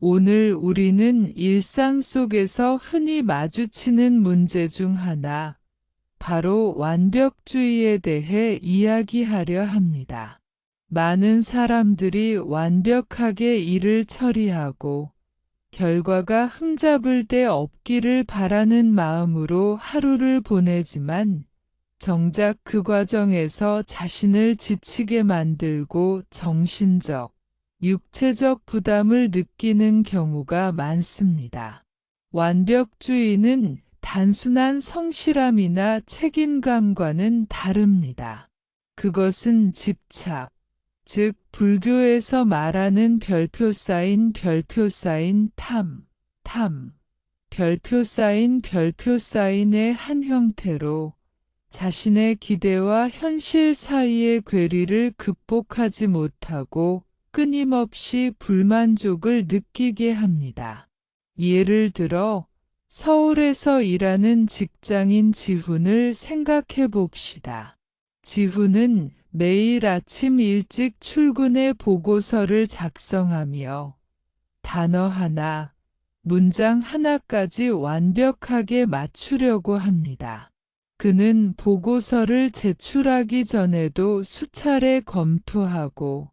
오늘 우리는 일상 속에서 흔히 마주치는 문제 중 하나, 바로 완벽주의에 대해 이야기하려 합니다. 많은 사람들이 완벽하게 일을 처리하고 결과가 흠잡을 데 없기를 바라는 마음으로 하루를 보내지만 정작 그 과정에서 자신을 지치게 만들고 정신적, 육체적 부담을 느끼는 경우가 많습니다. 완벽주의는 단순한 성실함이나 책임감과는 다릅니다. 그것은 집착, 즉 불교에서 말하는 별표 쌓인 별표 쌓인의 한 형태로 자신의 기대와 현실 사이의 괴리를 극복하지 못하고 끊임없이 불만족을 느끼게 합니다. 예를 들어 서울에서 일하는 직장인 지훈을 생각해 봅시다. 지훈은 매일 아침 일찍 출근해 보고서를 작성하며 단어 하나, 문장 하나까지 완벽하게 맞추려고 합니다. 그는 보고서를 제출하기 전에도 수차례 검토하고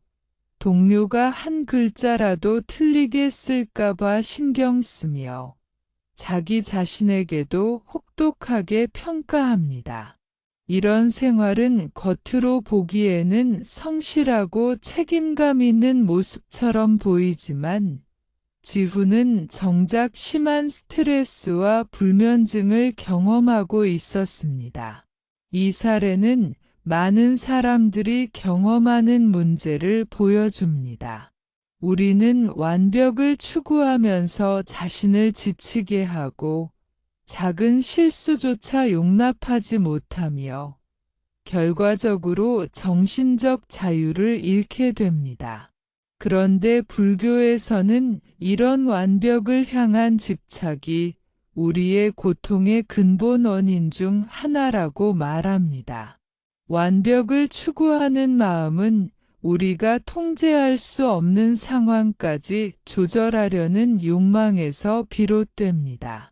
동료가 한 글자라도 틀리게 쓸까봐 신경 쓰며 자기 자신에게도 혹독하게 평가합니다. 이런 생활은 겉으로 보기에는 성실하고 책임감 있는 모습처럼 보이지만 지훈은 정작 심한 스트레스와 불면증을 경험하고 있었습니다. 이 사례는 많은 사람들이 경험하는 문제를 보여줍니다. 우리는 완벽을 추구하면서 자신을 지치게 하고 작은 실수조차 용납하지 못하며 결과적으로 정신적 자유를 잃게 됩니다. 그런데 불교에서는 이런 완벽을 향한 집착이 우리의 고통의 근본 원인 중 하나라고 말합니다. 완벽을 추구하는 마음은 우리가 통제할 수 없는 상황까지 조절하려는 욕망에서 비롯됩니다.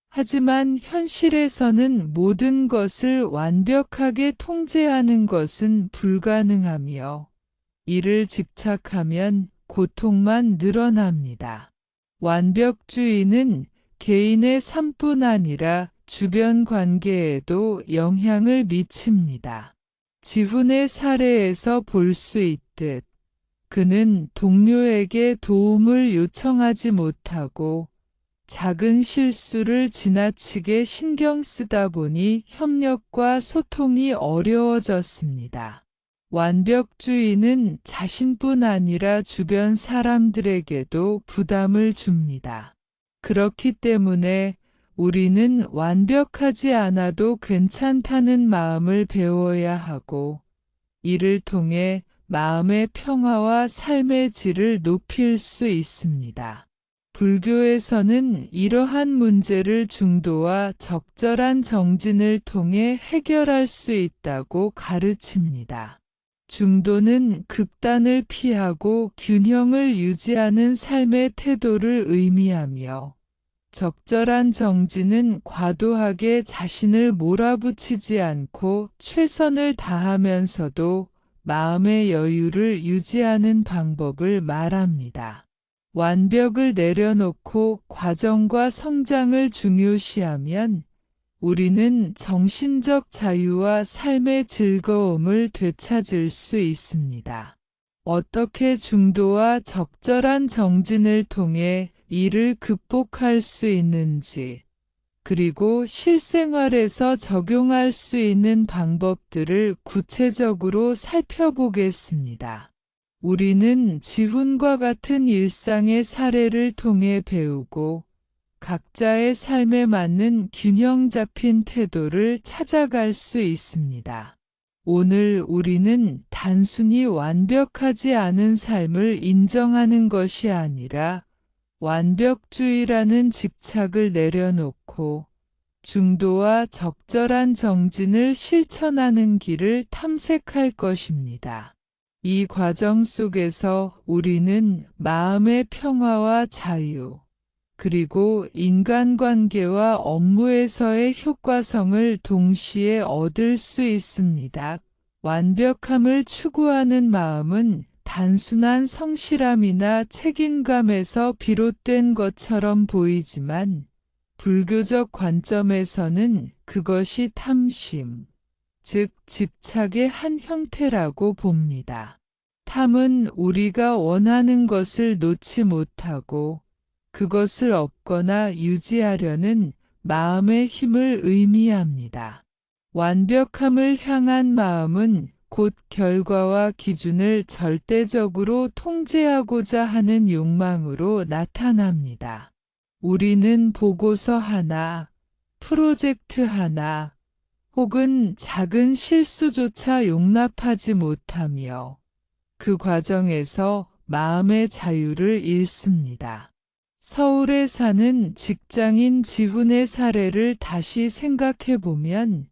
하지만 현실에서는 모든 것을 완벽하게 통제하는 것은 불가능하며 이를 집착하면 고통만 늘어납니다. 완벽주의는 개인의 삶뿐 아니라 주변 관계에도 영향을 미칩니다. 지훈의 사례에서 볼 수 있듯 그는 동료에게 도움을 요청하지 못하고 작은 실수를 지나치게 신경 쓰다 보니 협력과 소통이 어려워졌습니다. 완벽주의는 자신뿐 아니라 주변 사람들에게도 부담을 줍니다. 그렇기 때문에 우리는 완벽하지 않아도 괜찮다는 마음을 배워야 하고 이를 통해 마음의 평화와 삶의 질을 높일 수 있습니다. 불교에서는 이러한 문제를 중도와 적절한 정진을 통해 해결할 수 있다고 가르칩니다. 중도는 극단을 피하고 균형을 유지하는 삶의 태도를 의미하며 적절한 정진은 과도하게 자신을 몰아붙이지 않고 최선을 다하면서도 마음의 여유를 유지하는 방법을 말합니다. 완벽을 내려놓고 과정과 성장을 중요시하면 우리는 정신적 자유와 삶의 즐거움을 되찾을 수 있습니다. 어떻게 중도와 적절한 정진을 통해 이를 극복할 수 있는지, 그리고 실생활에서 적용할 수 있는 방법들을 구체적으로 살펴보겠습니다. 우리는 지훈과 같은 일상의 사례를 통해 배우고 각자의 삶에 맞는 균형 잡힌 태도를 찾아갈 수 있습니다. 오늘 우리는 단순히 완벽하지 않은 삶을 인정하는 것이 아니라 완벽주의라는 집착을 내려놓고 중도와 적절한 정진을 실천하는 길을 탐색할 것입니다. 이 과정 속에서 우리는 마음의 평화와 자유, 그리고 인간관계와 업무에서의 효과성을 동시에 얻을 수 있습니다. 완벽함을 추구하는 마음은 단순한 성실함이나 책임감에서 비롯된 것처럼 보이지만, 불교적 관점에서는 그것이 탐심, 즉 집착의 한 형태라고 봅니다. 탐은 우리가 원하는 것을 놓지 못하고 그것을 얻거나 유지하려는 마음의 힘을 의미합니다. 완벽함을 향한 마음은 곧 결과와 기준을 절대적으로 통제하고자 하는 욕망으로 나타납니다. 우리는 보고서 하나, 프로젝트 하나, 혹은 작은 실수조차 용납하지 못하며 그 과정에서 마음의 자유를 잃습니다. 서울에 사는 직장인 지훈의 사례를 다시 생각해 보면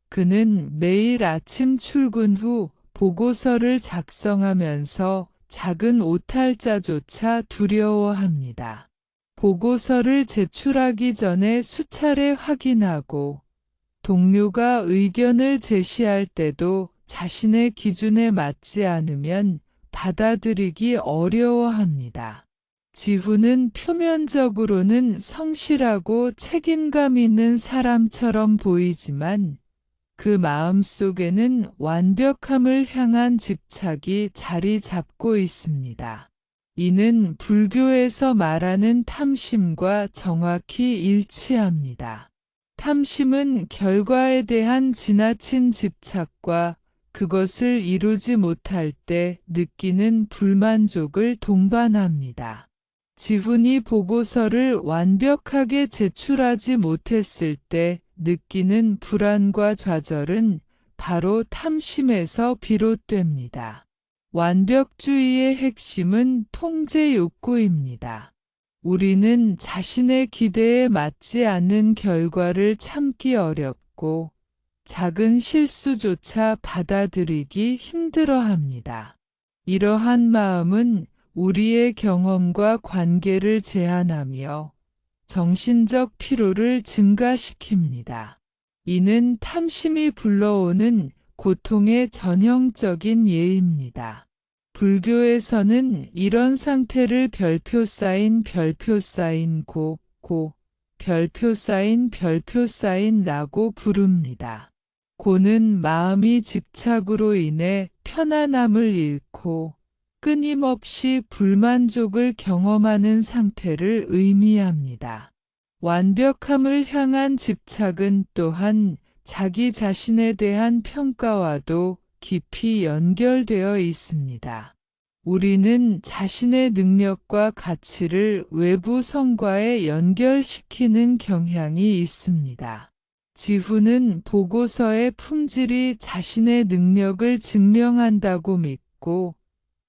그는 매일 아침 출근 후 보고서를 작성하면서 작은 오탈자조차 두려워합니다. 보고서를 제출하기 전에 수차례 확인하고 동료가 의견을 제시할 때도 자신의 기준에 맞지 않으면 받아들이기 어려워합니다. 지훈은 표면적으로는 성실하고 책임감 있는 사람처럼 보이지만 그 마음속에는 완벽함을 향한 집착이 자리 잡고 있습니다. 이는 불교에서 말하는 탐심과 정확히 일치합니다. 탐심은 결과에 대한 지나친 집착과 그것을 이루지 못할 때 느끼는 불만족을 동반합니다. 지훈이 보고서를 완벽하게 제출하지 못했을 때 느끼는 불안과 좌절은 바로 탐심에서 비롯됩니다. 완벽주의의 핵심은 통제 욕구입니다. 우리는 자신의 기대에 맞지 않는 결과를 참기 어렵고 작은 실수조차 받아들이기 힘들어합니다. 이러한 마음은 우리의 경험과 관계를 제한하며 정신적 피로를 증가시킵니다. 이는 탐심이 불러오는 고통의 전형적인 예입니다. 불교에서는 이런 상태를 별표 쌓인 고, 별표 쌓인 라고 부릅니다. 고는 마음이 집착으로 인해 편안함을 잃고 끊임없이 불만족을 경험하는 상태를 의미합니다. 완벽함을 향한 집착은 또한 자기 자신에 대한 평가와도 깊이 연결되어 있습니다. 우리는 자신의 능력과 가치를 외부 성과에 연결시키는 경향이 있습니다. 지훈은 보고서의 품질이 자신의 능력을 증명한다고 믿고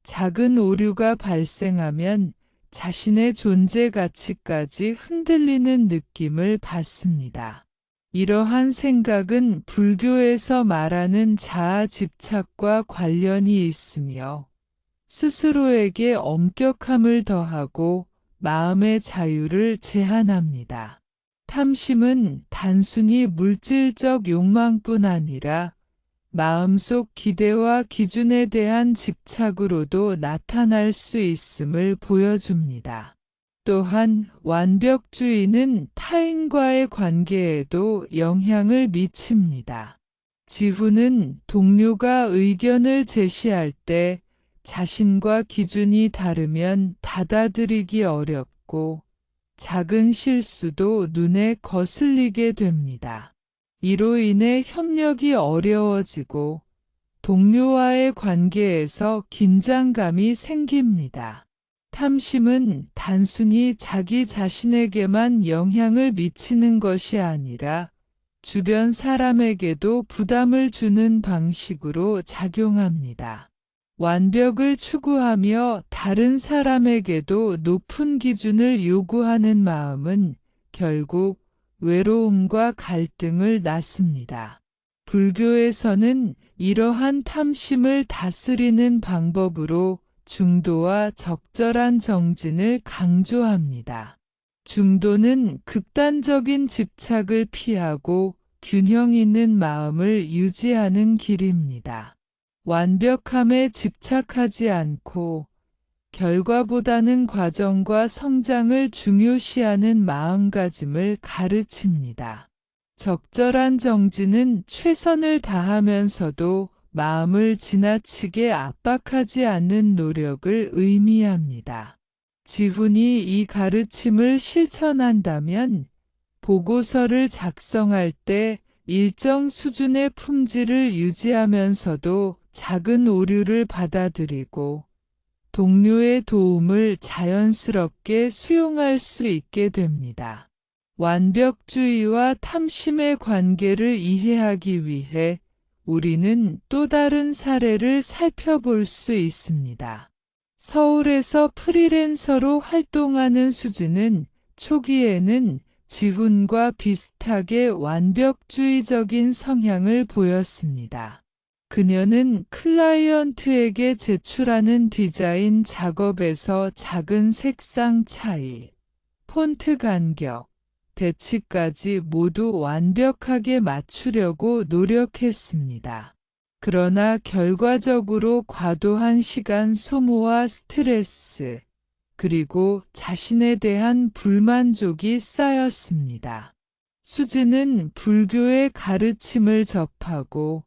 작은 오류가 발생하면 자신의 존재 가치까지 흔들리는 느낌을 받습니다. 이러한 생각은 불교에서 말하는 자아 집착과 관련이 있으며 스스로에게 엄격함을 더하고 마음의 자유를 제한합니다. 탐심은 단순히 물질적 욕망뿐 아니라 마음속 기대와 기준에 대한 집착으로도 나타날 수 있음을 보여줍니다. 또한 완벽주의는 타인과의 관계에도 영향을 미칩니다. 지훈은 동료가 의견을 제시할 때 자신과 기준이 다르면 받아들이기 어렵고 작은 실수도 눈에 거슬리게 됩니다. 이로 인해 협력이 어려워지고 동료와의 관계에서 긴장감이 생깁니다. 탐심은 단순히 자기 자신에게만 영향을 미치는 것이 아니라 주변 사람에게도 부담을 주는 방식으로 작용합니다. 완벽을 추구하며 다른 사람에게도 높은 기준을 요구하는 마음은 결국 외로움과 갈등을 낳습니다. 불교에서는 이러한 탐심을 다스리는 방법으로 중도와 적절한 정진을 강조합니다. 중도는 극단적인 집착을 피하고 균형 있는 마음을 유지하는 길입니다. 완벽함에 집착하지 않고 결과보다는 과정과 성장을 중요시하는 마음가짐을 가르칩니다. 적절한 정진은 최선을 다하면서도 마음을 지나치게 압박하지 않는 노력을 의미합니다. 지훈이 이 가르침을 실천한다면 보고서를 작성할 때 일정 수준의 품질을 유지하면서도 작은 오류를 받아들이고 동료의 도움을 자연스럽게 수용할 수 있게 됩니다. 완벽주의와 탐심의 관계를 이해하기 위해 우리는 또 다른 사례를 살펴볼 수 있습니다. 서울에서 프리랜서로 활동하는 수지는 초기에는 지훈과 비슷하게 완벽주의적인 성향을 보였습니다. 그녀는 클라이언트에게 제출하는 디자인 작업에서 작은 색상 차이, 폰트 간격, 배치까지 모두 완벽하게 맞추려고 노력했습니다. 그러나 결과적으로 과도한 시간 소모와 스트레스, 그리고 자신에 대한 불만족이 쌓였습니다. 수지는 불교의 가르침을 접하고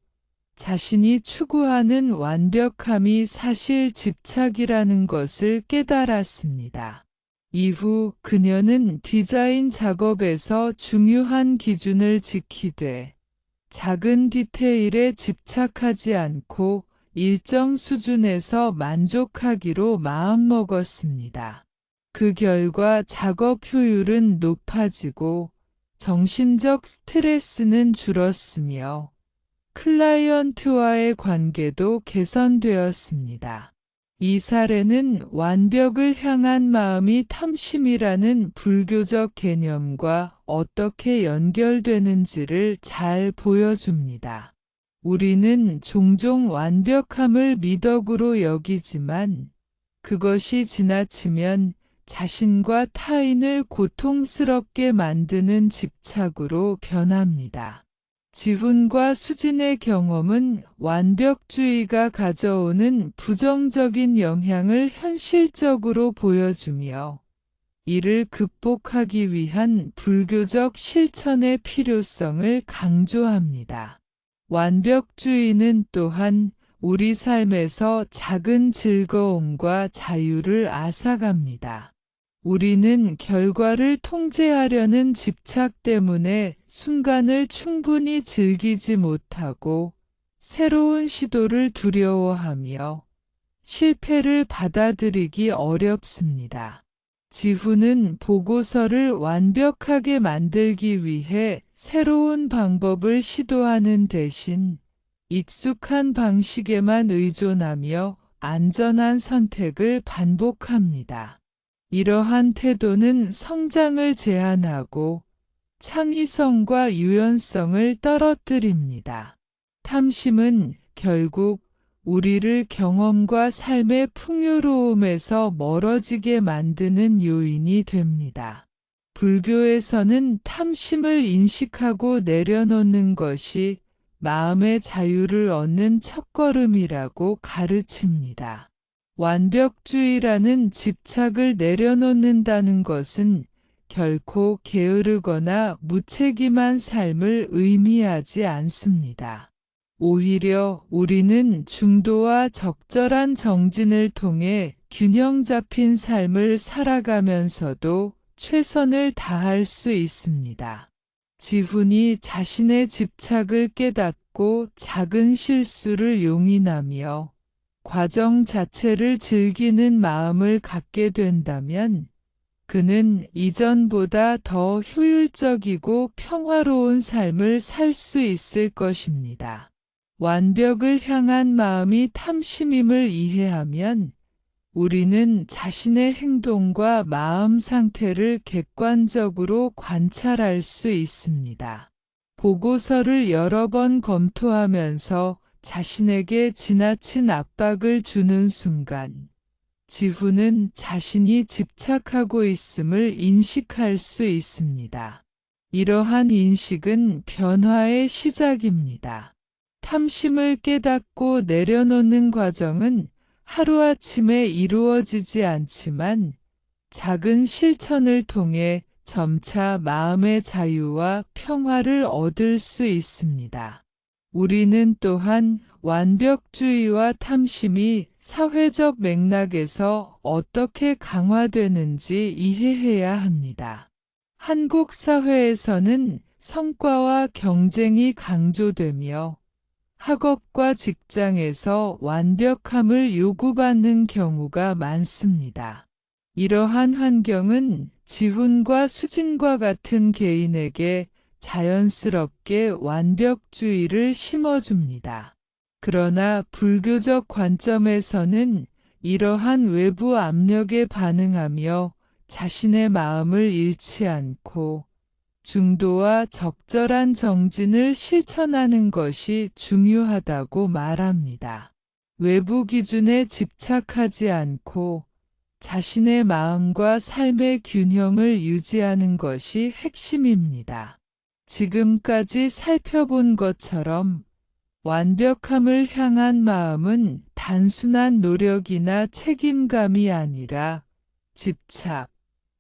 자신이 추구하는 완벽함이 사실 집착이라는 것을 깨달았습니다. 이후 그녀는 디자인 작업에서 중요한 기준을 지키되 작은 디테일에 집착하지 않고 일정 수준에서 만족하기로 마음먹었습니다. 그 결과 작업 효율은 높아지고 정신적 스트레스는 줄었으며 클라이언트와의 관계도 개선되었습니다. 이 사례는 완벽을 향한 마음이 탐심이라는 불교적 개념과 어떻게 연결되는지를 잘 보여줍니다. 우리는 종종 완벽함을 미덕으로 여기지만 그것이 지나치면 자신과 타인을 고통스럽게 만드는 집착으로 변합니다. 지훈과 수진의 경험은 완벽주의가 가져오는 부정적인 영향을 현실적으로 보여주며 이를 극복하기 위한 불교적 실천의 필요성을 강조합니다. 완벽주의는 또한 우리 삶에서 작은 즐거움과 자유를 앗아갑니다. 우리는 결과를 통제하려는 집착 때문에 순간을 충분히 즐기지 못하고 새로운 시도를 두려워하며 실패를 받아들이기 어렵습니다. 지훈은 보고서를 완벽하게 만들기 위해 새로운 방법을 시도하는 대신 익숙한 방식에만 의존하며 안전한 선택을 반복합니다. 이러한 태도는 성장을 제한하고 창의성과 유연성을 떨어뜨립니다. 탐심은 결국 우리를 경험과 삶의 풍요로움에서 멀어지게 만드는 요인이 됩니다. 불교에서는 탐심을 인식하고 내려놓는 것이 마음의 자유를 얻는 첫걸음이라고 가르칩니다. 완벽주의라는 집착을 내려놓는다는 것은 결코 게으르거나 무책임한 삶을 의미하지 않습니다. 오히려 우리는 중도와 적절한 정진을 통해 균형 잡힌 삶을 살아가면서도 최선을 다할 수 있습니다. 지훈이 자신의 집착을 깨닫고 작은 실수를 용인하며 과정 자체를 즐기는 마음을 갖게 된다면 그는 이전보다 더 효율적이고 평화로운 삶을 살 수 있을 것입니다. 완벽을 향한 마음이 탐심임을 이해하면 우리는 자신의 행동과 마음 상태를 객관적으로 관찰할 수 있습니다. 보고서를 여러 번 검토하면서 자신에게 지나친 압박을 주는 순간, 지훈은 자신이 집착하고 있음을 인식할 수 있습니다. 이러한 인식은 변화의 시작입니다. 탐심을 깨닫고 내려놓는 과정은 하루아침에 이루어지지 않지만 작은 실천을 통해 점차 마음의 자유와 평화를 얻을 수 있습니다. 우리는 또한 완벽주의와 탐심이 사회적 맥락에서 어떻게 강화되는지 이해해야 합니다. 한국 사회에서는 성과와 경쟁이 강조되며 학업과 직장에서 완벽함을 요구받는 경우가 많습니다. 이러한 환경은 지훈과 수진과 같은 개인에게 자연스럽게 완벽주의를 심어줍니다. 그러나 불교적 관점에서는 이러한 외부 압력에 반응하며 자신의 마음을 잃지 않고 중도와 적절한 정진을 실천하는 것이 중요하다고 말합니다. 외부 기준에 집착하지 않고 자신의 마음과 삶의 균형을 유지하는 것이 핵심입니다. 지금까지 살펴본 것처럼 완벽함을 향한 마음은 단순한 노력이나 책임감이 아니라 집착,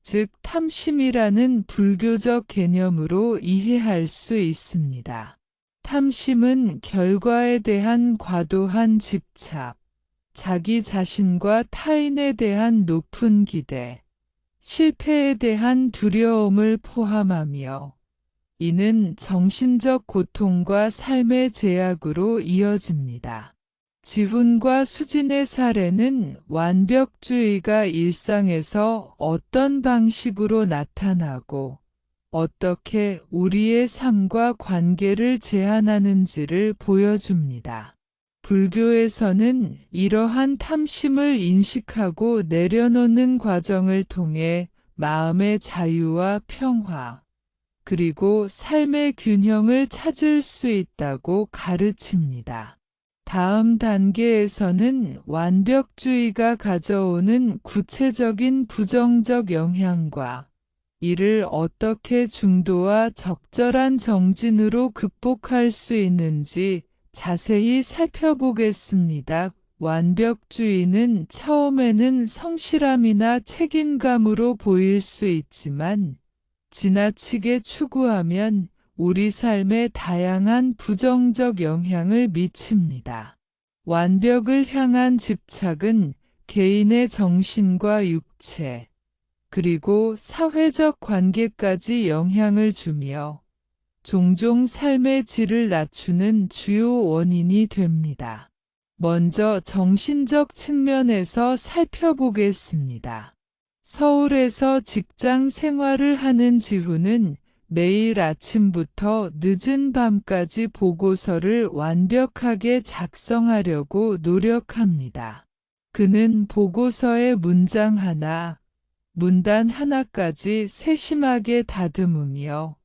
즉 탐심이라는 불교적 개념으로 이해할 수 있습니다. 탐심은 결과에 대한 과도한 집착, 자기 자신과 타인에 대한 높은 기대, 실패에 대한 두려움을 포함하며 이는 정신적 고통과 삶의 제약으로 이어집니다. 지훈과 수진의 사례는 완벽주의가 일상에서 어떤 방식으로 나타나고 어떻게 우리의 삶과 관계를 제한하는지를 보여줍니다. 불교에서는 이러한 탐심을 인식하고 내려놓는 과정을 통해 마음의 자유와 평화, 그리고 삶의 균형을 찾을 수 있다고 가르칩니다. 다음 단계에서는 완벽주의가 가져오는 구체적인 부정적 영향과 이를 어떻게 중도와 적절한 정진으로 극복할 수 있는지 자세히 살펴보겠습니다. 완벽주의는 처음에는 성실함이나 책임감으로 보일 수 있지만 지나치게 추구하면 우리 삶에 다양한 부정적 영향을 미칩니다. 완벽을 향한 집착은 개인의 정신과 육체, 그리고 사회적 관계까지 영향을 주며 종종 삶의 질을 낮추는 주요 원인이 됩니다. 먼저 정신적 측면에서 살펴보겠습니다. 서울에서 직장 생활을 하는 지훈은 매일 아침부터 늦은 밤까지 보고서를 완벽하게 작성하려고 노력합니다. 그는 보고서의 문장 하나, 문단 하나까지 세심하게 다듬으며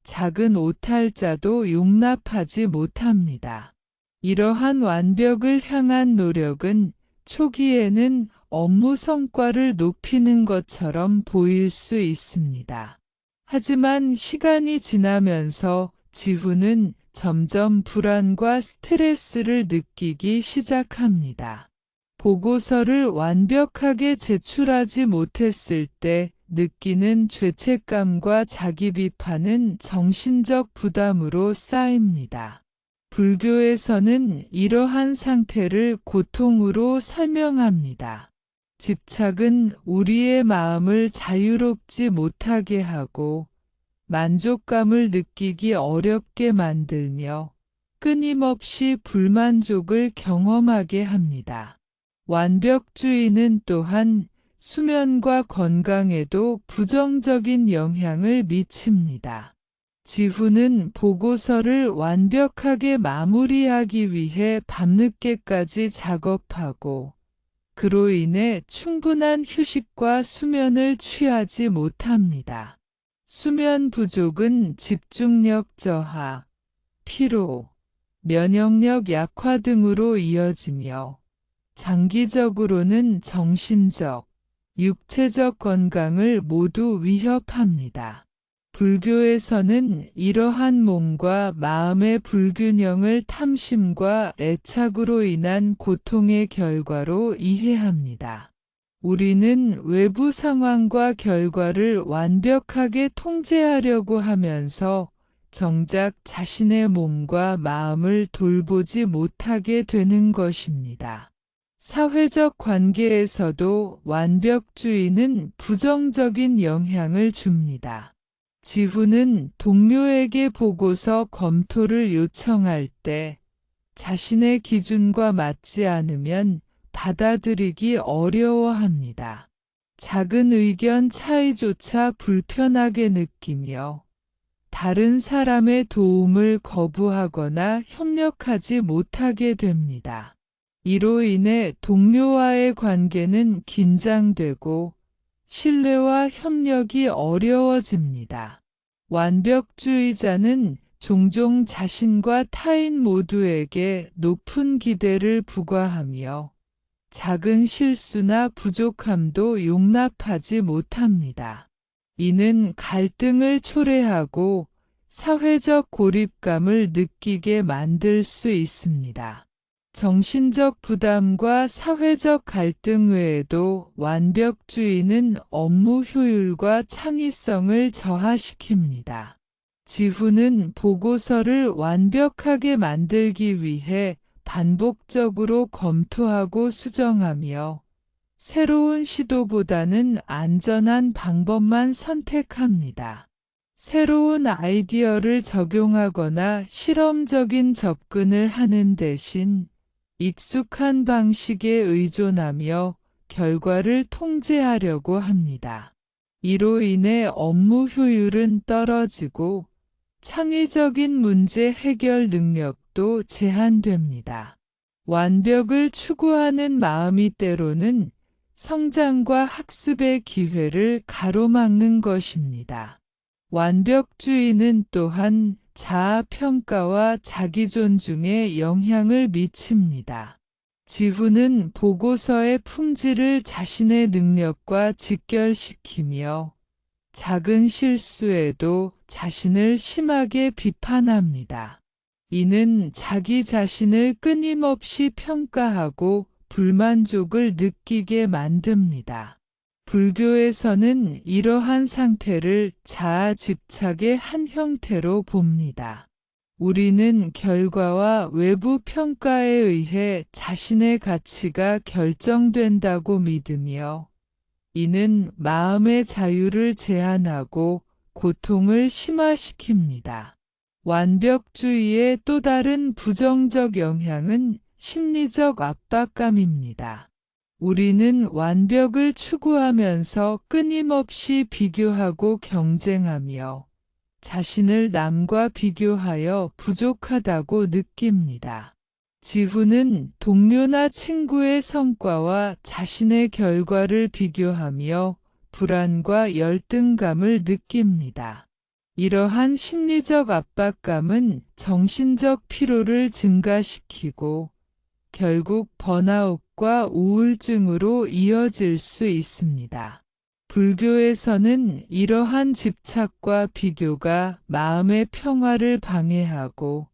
작은 오탈자도 용납하지 못합니다. 이러한 완벽을 향한 노력은 초기에는 업무 성과를 높이는 것처럼 보일 수 있습니다. 하지만 시간이 지나면서 지훈은 점점 불안과 스트레스를 느끼기 시작합니다. 보고서를 완벽하게 제출하지 못했을 때 느끼는 죄책감과 자기 비판은 정신적 부담으로 쌓입니다. 불교에서는 이러한 상태를 고통으로 설명합니다. 집착은 우리의 마음을 자유롭지 못하게 하고 만족감을 느끼기 어렵게 만들며 끊임없이 불만족을 경험하게 합니다. 완벽주의는 또한 수면과 건강에도 부정적인 영향을 미칩니다. 지훈은 보고서를 완벽하게 마무리하기 위해 밤늦게까지 작업하고 그로 인해 충분한 휴식과 수면을 취하지 못합니다. 수면 부족은 집중력 저하, 피로, 면역력 약화 등으로 이어지며 장기적으로는 정신적, 육체적 건강을 모두 위협합니다. 불교에서는 이러한 몸과 마음의 불균형을 탐심과 애착으로 인한 고통의 결과로 이해합니다. 우리는 외부 상황과 결과를 완벽하게 통제하려고 하면서 정작 자신의 몸과 마음을 돌보지 못하게 되는 것입니다. 사회적 관계에서도 완벽주의는 부정적인 영향을 줍니다. 지훈은 동료에게 보고서 검토를 요청할 때 자신의 기준과 맞지 않으면 받아들이기 어려워합니다. 작은 의견 차이조차 불편하게 느끼며 다른 사람의 도움을 거부하거나 협력하지 못하게 됩니다. 이로 인해 동료와의 관계는 긴장되고 신뢰와 협력이 어려워집니다. 완벽주의자는 종종 자신과 타인 모두에게 높은 기대를 부과하며 작은 실수나 부족함도 용납하지 못합니다. 이는 갈등을 초래하고 사회적 고립감을 느끼게 만들 수 있습니다. 정신적 부담과 사회적 갈등 외에도 완벽주의는 업무 효율과 창의성을 저하시킵니다. 지훈은 보고서를 완벽하게 만들기 위해 반복적으로 검토하고 수정하며 새로운 시도보다는 안전한 방법만 선택합니다. 새로운 아이디어를 적용하거나 실험적인 접근을 하는 대신 익숙한 방식에 의존하며 결과를 통제하려고 합니다. 이로 인해 업무 효율은 떨어지고 창의적인 문제 해결 능력도 제한됩니다. 완벽을 추구하는 마음이 때로는 성장과 학습의 기회를 가로막는 것입니다. 완벽주의는 또한 자아평가와 자기존중에 영향을 미칩니다. 지훈은 보고서의 품질을 자신의 능력과 직결시키며 작은 실수에도 자신을 심하게 비판합니다. 이는 자기 자신을 끊임없이 평가하고 불만족을 느끼게 만듭니다. 불교에서는 이러한 상태를 자아 집착의 한 형태로 봅니다. 우리는 결과와 외부 평가에 의해 자신의 가치가 결정된다고 믿으며 이는 마음의 자유를 제한하고 고통을 심화시킵니다. 완벽주의의 또 다른 부정적 영향은 심리적 압박감입니다. 우리는 완벽을 추구하면서 끊임없이 비교하고 경쟁하며 자신을 남과 비교하여 부족하다고 느낍니다. 지훈은 동료나 친구의 성과와 자신의 결과를 비교하며 불안과 열등감을 느낍니다. 이러한 심리적 압박감은 정신적 피로를 증가시키고 결국 번아웃과 우울증으로 이어질 수 있습니다. 불교에서는 이러한 집착과 비교가 마음의 평화를 방해하고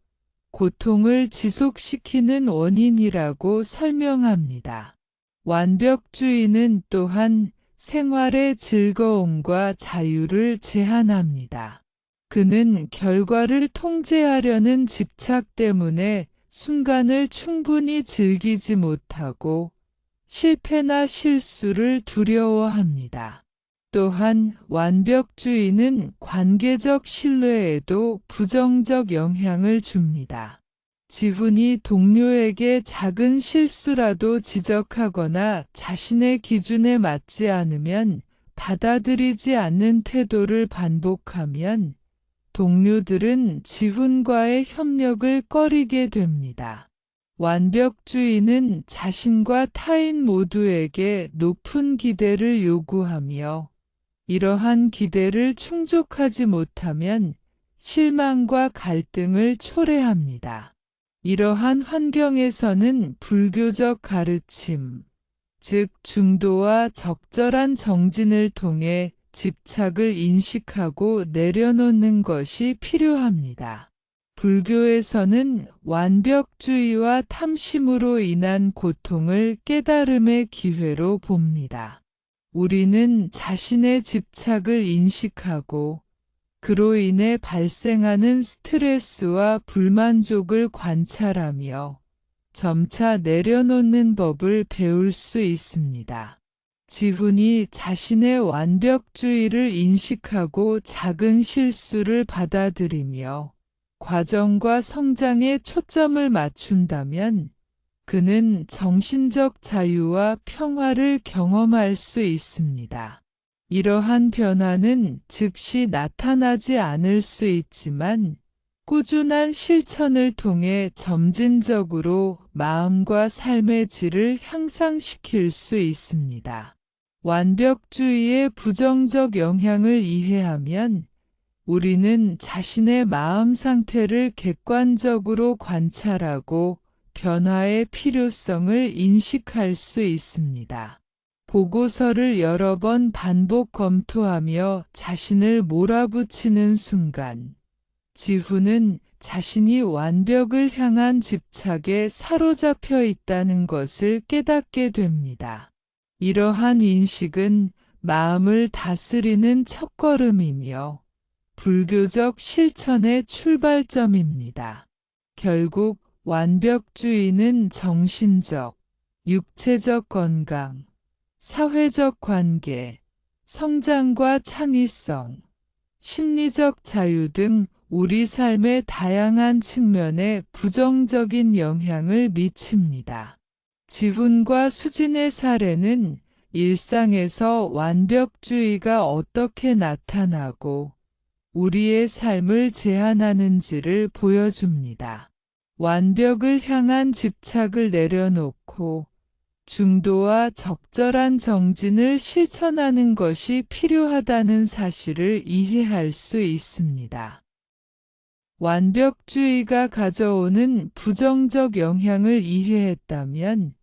고통을 지속시키는 원인이라고 설명합니다. 완벽주의는 또한 생활의 즐거움과 자유를 제한합니다. 그는 결과를 통제하려는 집착 때문에 순간을 충분히 즐기지 못하고 실패나 실수를 두려워합니다. 또한 완벽주의는 관계적 신뢰에도 부정적 영향을 줍니다. 지훈이 동료에게 작은 실수라도 지적하거나 자신의 기준에 맞지 않으면 받아들이지 않는 태도를 반복하면 동료들은 지훈과의 협력을 꺼리게 됩니다. 완벽주의는 자신과 타인 모두에게 높은 기대를 요구하며 이러한 기대를 충족하지 못하면 실망과 갈등을 초래합니다. 이러한 환경에서는 불교적 가르침, 즉 중도와 적절한 정진을 통해 집착을 인식하고 내려놓는 것이 필요합니다. 불교에서는 완벽주의와 탐심으로 인한 고통을 깨달음의 기회로 봅니다. 우리는 자신의 집착을 인식하고 그로 인해 발생하는 스트레스와 불만족을 관찰하며 점차 내려놓는 법을 배울 수 있습니다. 지훈이 자신의 완벽주의를 인식하고 작은 실수를 받아들이며 과정과 성장에 초점을 맞춘다면 그는 정신적 자유와 평화를 경험할 수 있습니다. 이러한 변화는 즉시 나타나지 않을 수 있지만 꾸준한 실천을 통해 점진적으로 마음과 삶의 질을 향상시킬 수 있습니다. 완벽주의의 부정적 영향을 이해하면 우리는 자신의 마음 상태를 객관적으로 관찰하고 변화의 필요성을 인식할 수 있습니다. 보고서를 여러 번 반복 검토하며 자신을 몰아붙이는 순간, 지훈은 자신이 완벽을 향한 집착에 사로잡혀 있다는 것을 깨닫게 됩니다. 이러한 인식은 마음을 다스리는 첫걸음이며 불교적 실천의 출발점입니다. 결국 완벽주의는 정신적, 육체적 건강, 사회적 관계, 성장과 창의성, 심리적 자유 등 우리 삶의 다양한 측면에 부정적인 영향을 미칩니다. 지훈과 수진의 사례는 일상에서 완벽주의가 어떻게 나타나고 우리의 삶을 제한하는지를 보여줍니다. 완벽을 향한 집착을 내려놓고 중도와 적절한 정진을 실천하는 것이 필요하다는 사실을 이해할 수 있습니다. 완벽주의가 가져오는 부정적 영향을 이해했다면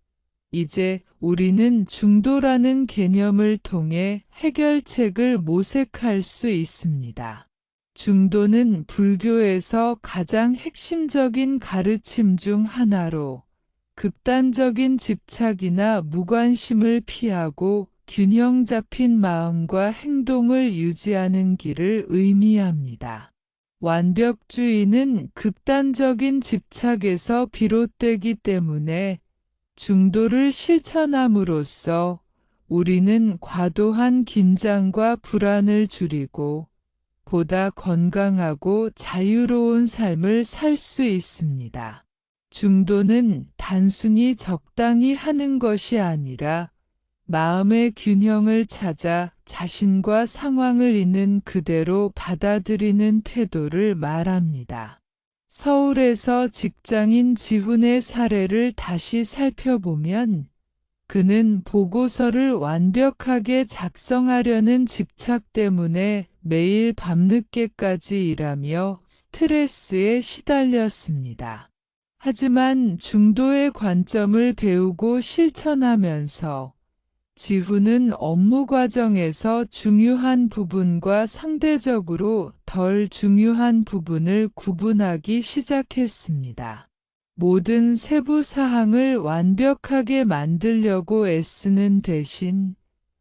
이제 우리는 중도라는 개념을 통해 해결책을 모색할 수 있습니다. 중도는 불교에서 가장 핵심적인 가르침 중 하나로 극단적인 집착이나 무관심을 피하고 균형 잡힌 마음과 행동을 유지하는 길을 의미합니다. 완벽주의는 극단적인 집착에서 비롯되기 때문에 중도를 실천함으로써 우리는 과도한 긴장과 불안을 줄이고 보다 건강하고 자유로운 삶을 살 수 있습니다. 중도는 단순히 적당히 하는 것이 아니라 마음의 균형을 찾아 자신과 상황을 있는 그대로 받아들이는 태도를 말합니다. 서울에서 직장인 지훈의 사례를 다시 살펴보면 그는 보고서를 완벽하게 작성하려는 집착 때문에 매일 밤늦게까지 일하며 스트레스에 시달렸습니다. 하지만 중도의 관점을 배우고 실천하면서 지훈은 업무 과정에서 중요한 부분과 상대적으로 덜 중요한 부분을 구분하기 시작했습니다. 모든 세부 사항을 완벽하게 만들려고 애쓰는 대신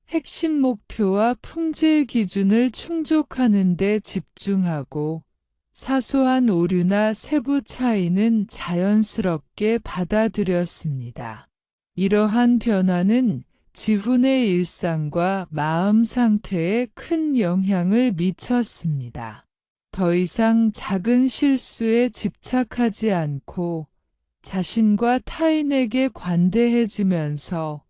핵심 목표와 품질 기준을 충족하는 데 집중하고 사소한 오류나 세부 차이는 자연스럽게 받아들였습니다. 이러한 변화는 지훈의 일상과 마음 상태에 큰 영향을 미쳤습니다. 더 이상 작은 실수에 집착하지 않고 자신과 타인에게 관대해지면서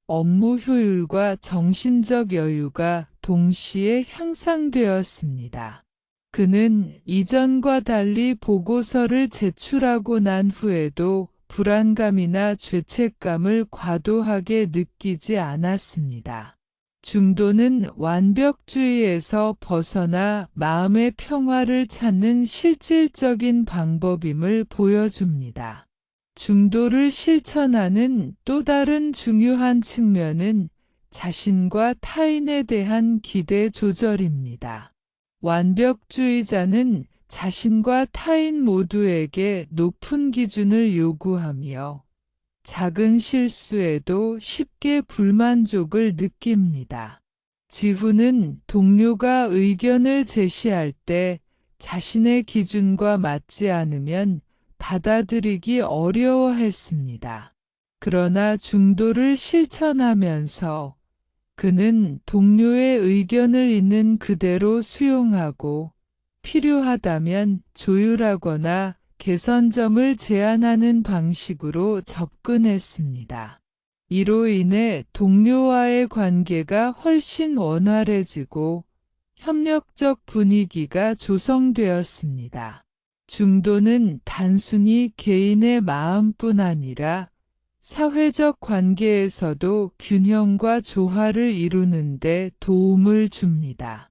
업무 효율과 정신적 여유가 동시에 향상되었습니다. 그는 이전과 달리 보고서를 제출하고 난 후에도 불안감이나 죄책감을 과도하게 느끼지 않았습니다. 중도는 완벽주의에서 벗어나 마음의 평화를 찾는 실질적인 방법임을 보여줍니다. 중도를 실천하는 또 다른 중요한 측면은 자신과 타인에 대한 기대 조절입니다. 완벽주의자는 자신과 타인 모두에게 높은 기준을 요구하며 작은 실수에도 쉽게 불만족을 느낍니다. 지훈은 동료가 의견을 제시할 때 자신의 기준과 맞지 않으면 받아들이기 어려워했습니다. 그러나 중도를 실천하면서 그는 동료의 의견을 있는 그대로 수용하고 필요하다면 조율하거나 개선점을 제안하는 방식으로 접근했습니다. 이로 인해 동료와의 관계가 훨씬 원활해지고 협력적 분위기가 조성되었습니다. 중도는 단순히 개인의 마음뿐 아니라 사회적 관계에서도 균형과 조화를 이루는 데 도움을 줍니다.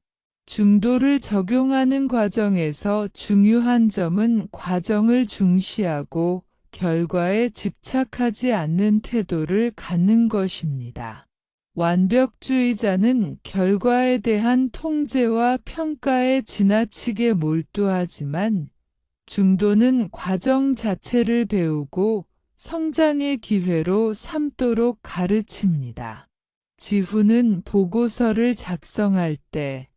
중도를 적용하는 과정에서 중요한 점은 과정을 중시하고 결과에 집착하지 않는 태도를 갖는 것입니다. 완벽주의자는 결과에 대한 통제와 평가에 지나치게 몰두하지만 중도는 과정 자체를 배우고 성장의 기회로 삼도록 가르칩니다. 지훈은 보고서를 작성할 때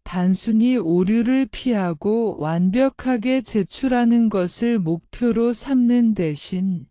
단순히 오류를 피하고 완벽하게 제출하는 것을 목표로 삼는 대신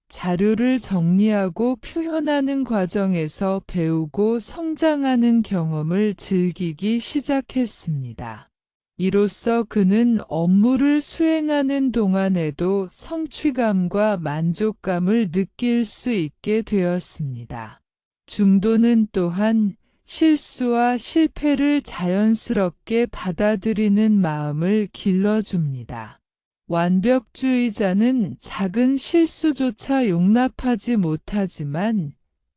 자료를 정리하고 표현하는 과정에서 배우고 성장하는 경험을 즐기기 시작했습니다. 이로써 그는 업무를 수행하는 동안에도 성취감과 만족감을 느낄 수 있게 되었습니다. 중도는 또한 실수와 실패를 자연스럽게 받아들이는 마음을 길러줍니다. 완벽주의자는 작은 실수조차 용납하지 못하지만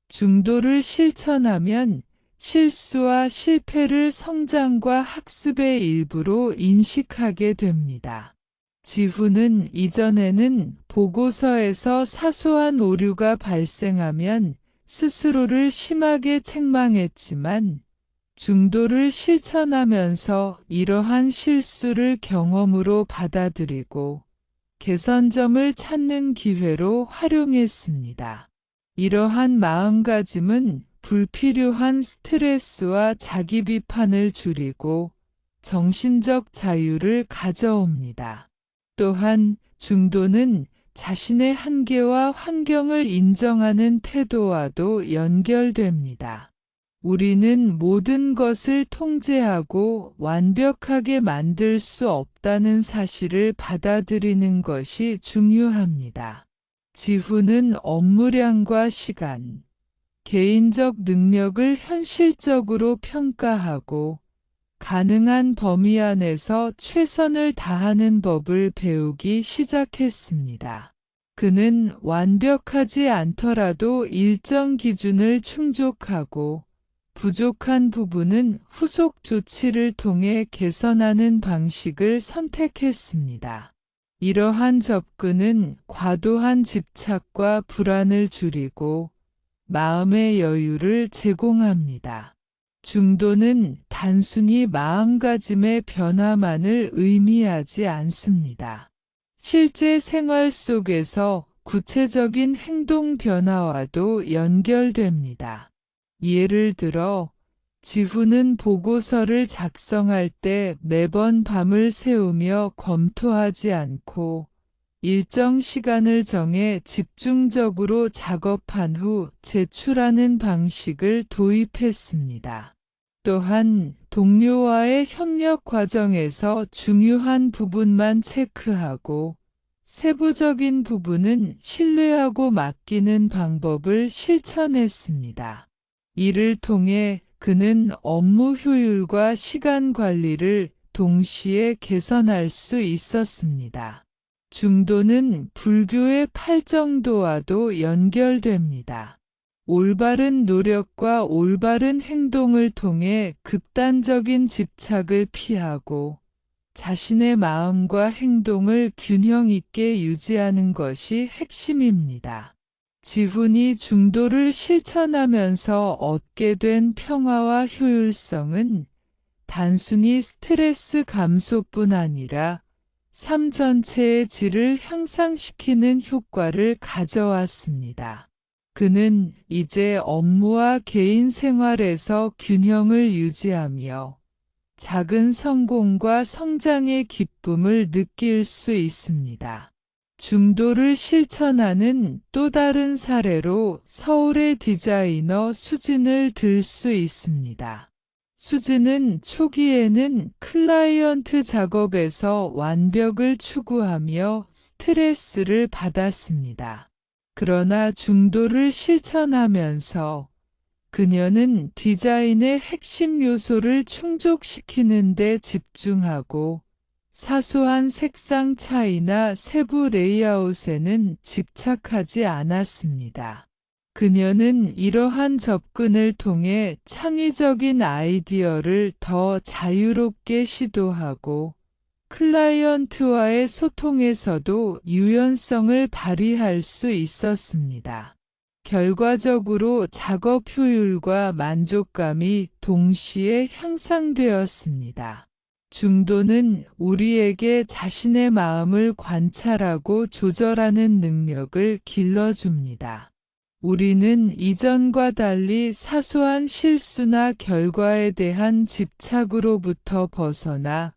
중도를 실천하면 실수와 실패를 성장과 학습의 일부로 인식하게 됩니다. 지훈은 이전에는 보고서에서 사소한 오류가 발생하면 스스로를 심하게 책망했지만 중도를 실천하면서 이러한 실수를 경험으로 받아들이고 개선점을 찾는 기회로 활용했습니다. 이러한 마음가짐은 불필요한 스트레스와 자기 비판을 줄이고 정신적 자유를 가져옵니다. 또한 중도는 자신의 한계와 환경을 인정하는 태도와도 연결됩니다. 우리는 모든 것을 통제하고 완벽하게 만들 수 없다는 사실을 받아들이는 것이 중요합니다. 지훈은 업무량과 시간, 개인적 능력을 현실적으로 평가하고 가능한 범위 안에서 최선을 다하는 법을 배우기 시작했습니다. 그는 완벽하지 않더라도 일정 기준을 충족하고 부족한 부분은 후속 조치를 통해 개선하는 방식을 선택했습니다. 이러한 접근은 과도한 집착과 불안을 줄이고 마음의 여유를 제공합니다. 중도는 단순히 마음가짐의 변화만을 의미하지 않습니다. 실제 생활 속에서 구체적인 행동 변화와도 연결됩니다. 예를 들어, 지훈은 보고서를 작성할 때 매번 밤을 새우며 검토하지 않고 일정 시간을 정해 집중적으로 작업한 후 제출하는 방식을 도입했습니다. 또한 동료와의 협력 과정에서 중요한 부분만 체크하고 세부적인 부분은 신뢰하고 맡기는 방법을 실천했습니다. 이를 통해 그는 업무 효율과 시간 관리를 동시에 개선할 수 있었습니다. 중도는 불교의 팔정도와도 연결됩니다. 올바른 노력과 올바른 행동을 통해 극단적인 집착을 피하고 자신의 마음과 행동을 균형 있게 유지하는 것이 핵심입니다. 지훈이 중도를 실천하면서 얻게 된 평화와 효율성은 단순히 스트레스 감소뿐 아니라 삶 전체의 질을 향상시키는 효과를 가져왔습니다. 그는 이제 업무와 개인 생활에서 균형을 유지하며 작은 성공과 성장의 기쁨을 느낄 수 있습니다. 중도를 실천하는 또 다른 사례로 서울의 디자이너 수진을 들 수 있습니다. 수진은 초기에는 클라이언트 작업에서 완벽을 추구하며 스트레스를 받았습니다. 그러나 중도를 실천하면서 그녀는 디자인의 핵심 요소를 충족시키는 데 집중하고 사소한 색상 차이나 세부 레이아웃에는 집착하지 않았습니다. 그녀는 이러한 접근을 통해 창의적인 아이디어를 더 자유롭게 시도하고 클라이언트와의 소통에서도 유연성을 발휘할 수 있었습니다. 결과적으로 작업 효율과 만족감이 동시에 향상되었습니다. 중도는 우리에게 자신의 마음을 관찰하고 조절하는 능력을 길러줍니다. 우리는 이전과 달리 사소한 실수나 결과에 대한 집착으로부터 벗어나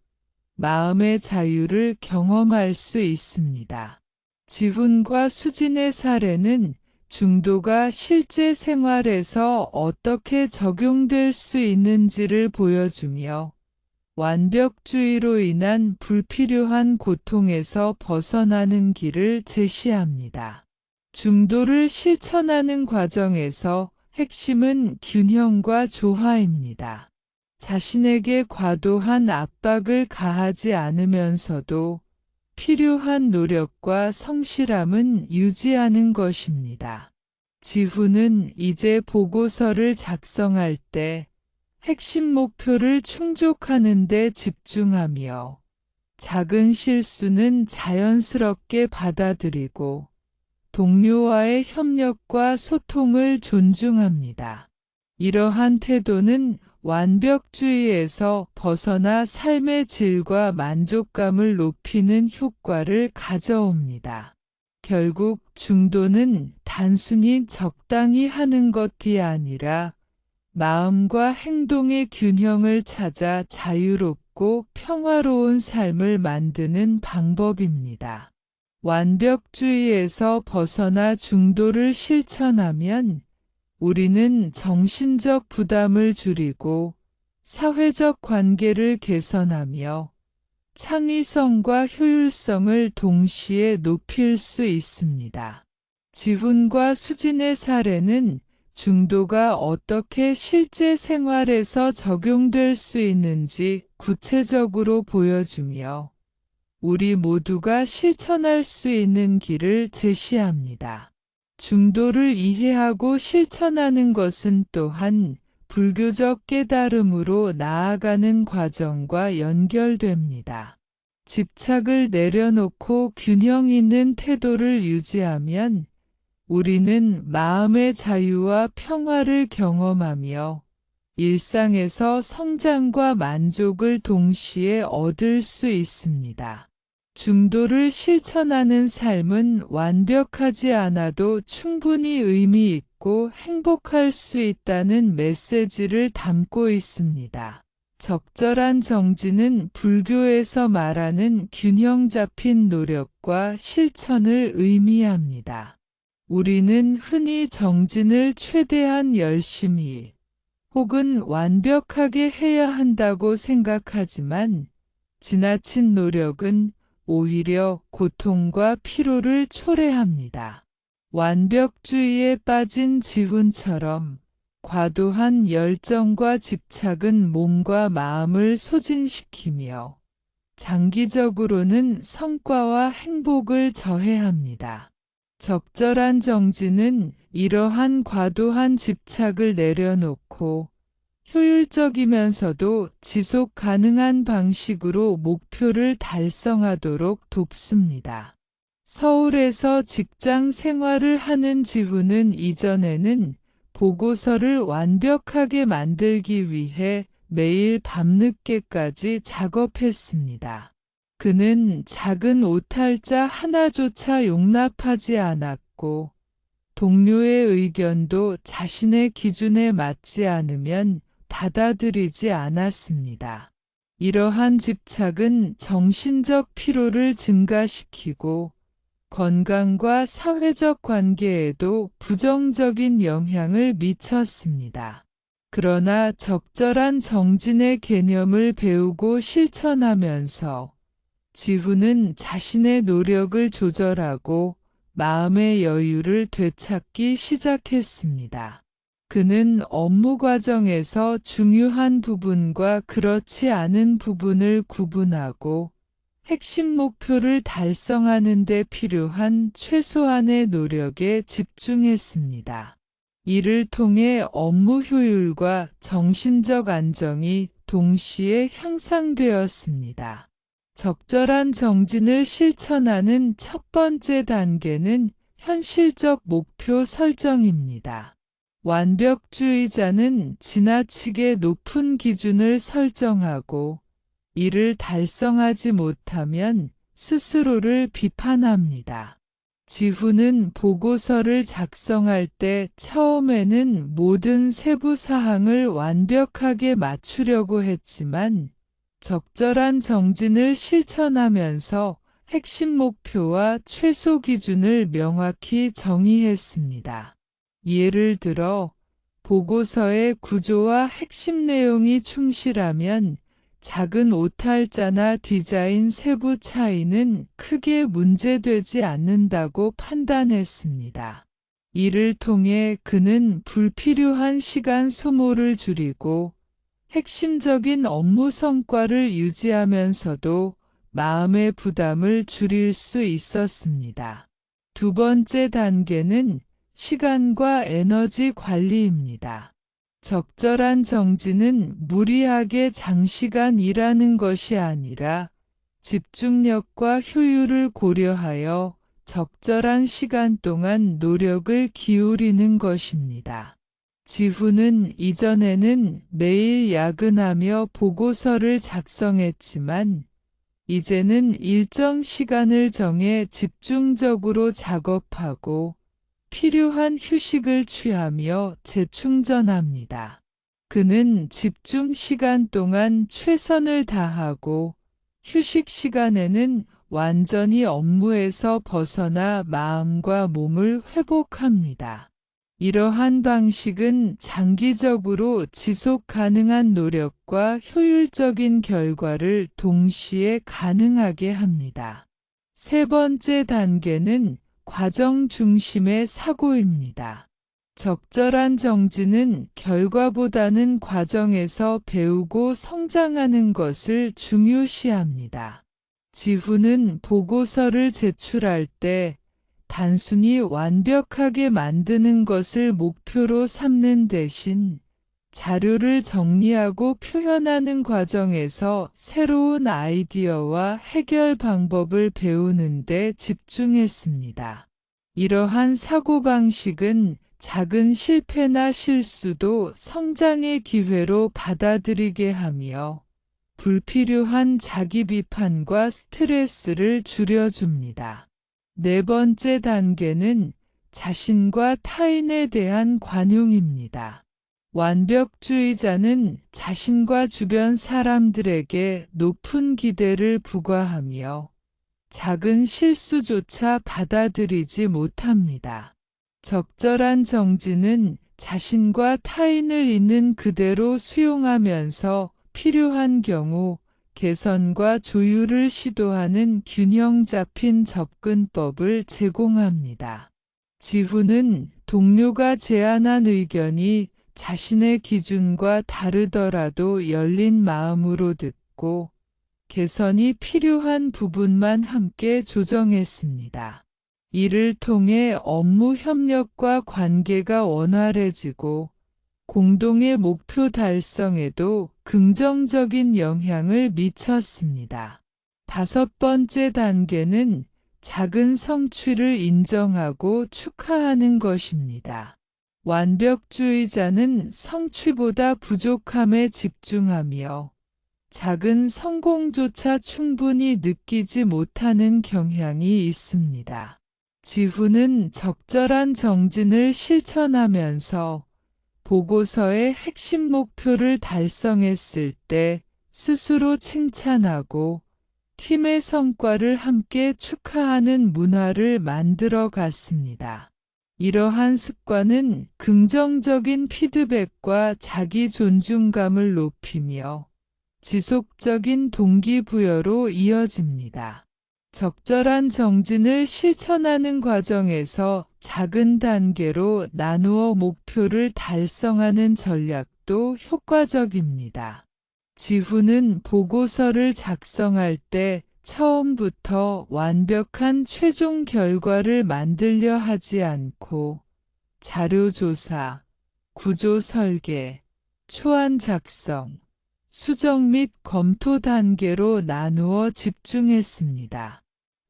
마음의 자유를 경험할 수 있습니다. 지훈과 수진의 사례는 중도가 실제 생활에서 어떻게 적용될 수 있는지를 보여주며 완벽주의로 인한 불필요한 고통에서 벗어나는 길을 제시합니다. 중도를 실천하는 과정에서 핵심은 균형과 조화입니다. 자신에게 과도한 압박을 가하지 않으면서도 필요한 노력과 성실함은 유지하는 것입니다. 지훈은 이제 보고서를 작성할 때 핵심 목표를 충족하는 데 집중하며 작은 실수는 자연스럽게 받아들이고 동료와의 협력과 소통을 존중합니다. 이러한 태도는 완벽주의에서 벗어나 삶의 질과 만족감을 높이는 효과를 가져옵니다. 결국 중도는 단순히 적당히 하는 것이 아니라 마음과 행동의 균형을 찾아 자유롭고 평화로운 삶을 만드는 방법입니다. 완벽주의에서 벗어나 중도를 실천하면 우리는 정신적 부담을 줄이고 사회적 관계를 개선하며 창의성과 효율성을 동시에 높일 수 있습니다. 지훈과 수진의 사례는 중도가 어떻게 실제 생활에서 적용될 수 있는지 구체적으로 보여주며 우리 모두가 실천할 수 있는 길을 제시합니다. 중도를 이해하고 실천하는 것은 또한 불교적 깨달음으로 나아가는 과정과 연결됩니다. 집착을 내려놓고 균형 있는 태도를 유지하면 우리는 마음의 자유와 평화를 경험하며 일상에서 성장과 만족을 동시에 얻을 수 있습니다. 중도를 실천하는 삶은 완벽하지 않아도 충분히 의미 있고 행복할 수 있다는 메시지를 담고 있습니다. 적절한 정지는 불교에서 말하는 균형 잡힌 노력과 실천을 의미합니다. 우리는 흔히 정진을 최대한 열심히 혹은 완벽하게 해야 한다고 생각하지만 지나친 노력은 오히려 고통과 피로를 초래합니다. 완벽주의에 빠진 지훈처럼 과도한 열정과 집착은 몸과 마음을 소진시키며 장기적으로는 성과와 행복을 저해합니다. 적절한 정지는 이러한 과도한 집착을 내려놓고 효율적이면서도 지속 가능한 방식으로 목표를 달성하도록 돕습니다. 서울에서 직장 생활을 하는 지훈은 이전에는 보고서를 완벽하게 만들기 위해 매일 밤늦게까지 작업했습니다. 그는 작은 오탈자 하나조차 용납하지 않았고, 동료의 의견도 자신의 기준에 맞지 않으면 받아들이지 않았습니다. 이러한 집착은 정신적 피로를 증가시키고 건강과 사회적 관계에도 부정적인 영향을 미쳤습니다. 그러나 적절한 정진의 개념을 배우고 실천하면서 지훈은 자신의 노력을 조절하고 마음의 여유를 되찾기 시작했습니다. 그는 업무 과정에서 중요한 부분과 그렇지 않은 부분을 구분하고 핵심 목표를 달성하는 데 필요한 최소한의 노력에 집중했습니다. 이를 통해 업무 효율과 정신적 안정이 동시에 향상되었습니다. 적절한 정진을 실천하는 첫 번째 단계는 현실적 목표 설정입니다. 완벽주의자는 지나치게 높은 기준을 설정하고 이를 달성하지 못하면 스스로를 비판합니다. 지훈은 보고서를 작성할 때 처음에는 모든 세부 사항을 완벽하게 맞추려고 했지만 적절한 정진을 실천하면서 핵심 목표와 최소 기준을 명확히 정의했습니다. 예를 들어 보고서의 구조와 핵심 내용이 충실하면 작은 오탈자나 디자인 세부 차이는 크게 문제되지 않는다고 판단했습니다. 이를 통해 그는 불필요한 시간 소모를 줄이고 핵심적인 업무 성과를 유지하면서도 마음의 부담을 줄일 수 있었습니다. 두 번째 단계는 시간과 에너지 관리입니다. 적절한 정진은 무리하게 장시간 일하는 것이 아니라 집중력과 효율을 고려하여 적절한 시간 동안 노력을 기울이는 것입니다. 지훈은 이전에는 매일 야근하며 보고서를 작성했지만 이제는 일정 시간을 정해 집중적으로 작업하고 필요한 휴식을 취하며 재충전합니다. 그는 집중 시간 동안 최선을 다하고 휴식 시간에는 완전히 업무에서 벗어나 마음과 몸을 회복합니다. 이러한 방식은 장기적으로 지속 가능한 노력과 효율적인 결과를 동시에 가능하게 합니다. 세 번째 단계는 과정 중심의 사고입니다. 적절한 정진은 결과보다는 과정에서 배우고 성장하는 것을 중요시합니다. 지훈은 보고서를 제출할 때 단순히 완벽하게 만드는 것을 목표로 삼는 대신 자료를 정리하고 표현하는 과정에서 새로운 아이디어와 해결 방법을 배우는 데 집중했습니다. 이러한 사고방식은 작은 실패나 실수도 성장의 기회로 받아들이게 하며 불필요한 자기 비판과 스트레스를 줄여줍니다. 네 번째 단계는 자신과 타인에 대한 관용입니다. 완벽주의자는 자신과 주변 사람들에게 높은 기대를 부과하며 작은 실수조차 받아들이지 못합니다. 적절한 정진은 자신과 타인을 있는 그대로 수용하면서 필요한 경우 개선과 조율을 시도하는 균형 잡힌 접근법을 제공합니다. 지훈은 동료가 제안한 의견이 자신의 기준과 다르더라도 열린 마음으로 듣고 개선이 필요한 부분만 함께 조정했습니다. 이를 통해 업무 협력과 관계가 원활해지고 공동의 목표 달성에도 긍정적인 영향을 미쳤습니다. 다섯 번째 단계는 작은 성취를 인정하고 축하하는 것입니다. 완벽주의자는 성취보다 부족함에 집중하며 작은 성공조차 충분히 느끼지 못하는 경향이 있습니다. 지훈은 적절한 정진을 실천하면서 보고서의 핵심 목표를 달성했을 때 스스로 칭찬하고 팀의 성과를 함께 축하하는 문화를 만들어 갔습니다. 이러한 습관은 긍정적인 피드백과 자기 존중감을 높이며 지속적인 동기부여로 이어집니다. 적절한 정진을 실천하는 과정에서 작은 단계로 나누어 목표를 달성하는 전략도 효과적입니다. 지훈은 보고서를 작성할 때 처음부터 완벽한 최종 결과를 만들려 하지 않고 자료조사, 구조 설계, 초안 작성, 수정 및 검토 단계로 나누어 집중했습니다.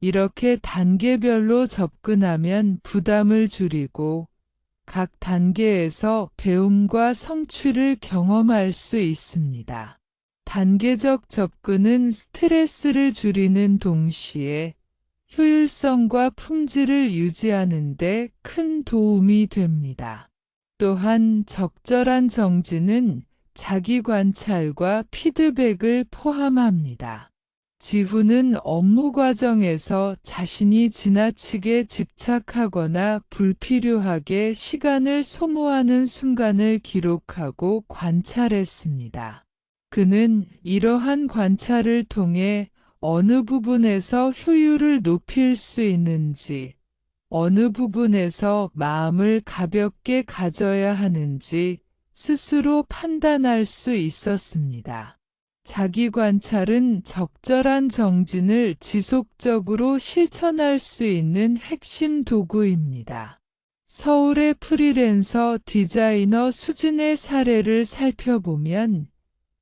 이렇게 단계별로 접근하면 부담을 줄이고 각 단계에서 배움과 성취를 경험할 수 있습니다. 단계적 접근은 스트레스를 줄이는 동시에 효율성과 품질을 유지하는 데 큰 도움이 됩니다. 또한 적절한 정진은 자기 관찰과 피드백을 포함합니다. 지훈은 업무 과정에서 자신이 지나치게 집착하거나 불필요하게 시간을 소모하는 순간을 기록하고 관찰했습니다. 그는 이러한 관찰을 통해 어느 부분에서 효율을 높일 수 있는지, 어느 부분에서 마음을 가볍게 가져야 하는지 스스로 판단할 수 있었습니다. 자기 관찰은 적절한 정진을 지속적으로 실천할 수 있는 핵심 도구입니다. 서울의 프리랜서 디자이너 수진의 사례를 살펴보면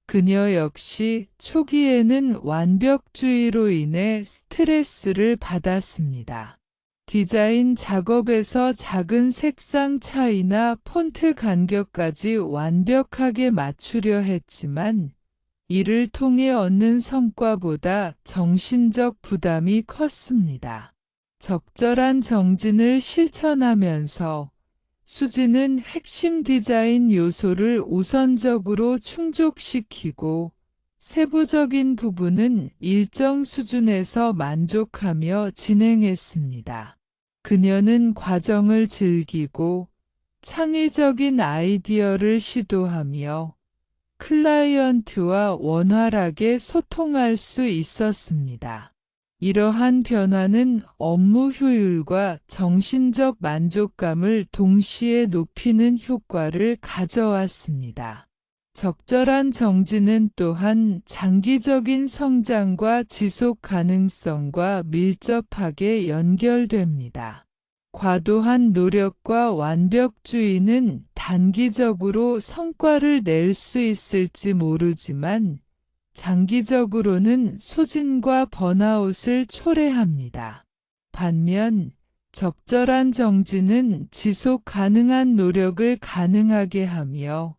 그녀 역시 초기에는 완벽주의로 인해 스트레스를 받았습니다. 디자인 작업에서 작은 색상 차이나 폰트 간격까지 완벽하게 맞추려 했지만 이를 통해 얻는 성과보다 정신적 부담이 컸습니다. 적절한 정진을 실천하면서 수진은 핵심 디자인 요소를 우선적으로 충족시키고 세부적인 부분은 일정 수준에서 만족하며 진행했습니다. 그녀는 과정을 즐기고 창의적인 아이디어를 시도하며 클라이언트와 원활하게 소통할 수 있었습니다. 이러한 변화는 업무 효율과 정신적 만족감을 동시에 높이는 효과를 가져왔습니다. 적절한 정진은 또한 장기적인 성장과 지속 가능성과 밀접하게 연결됩니다. 과도한 노력과 완벽주의는 단기적으로 성과를 낼 수 있을지 모르지만 장기적으로는 소진과 번아웃을 초래합니다. 반면 적절한 정진은 지속 가능한 노력을 가능하게 하며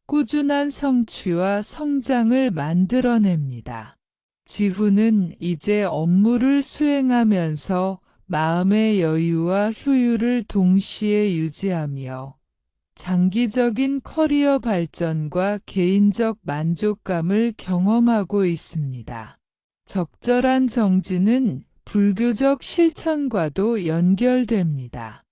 꾸준한 성취와 성장을 만들어냅니다. 지훈은 이제 업무를 수행하면서 마음의 여유와 효율을 동시에 유지하며 장기적인 커리어 발전과 개인적 만족감을 경험하고 있습니다. 적절한 정진은 불교적 실천과도 연결됩니다.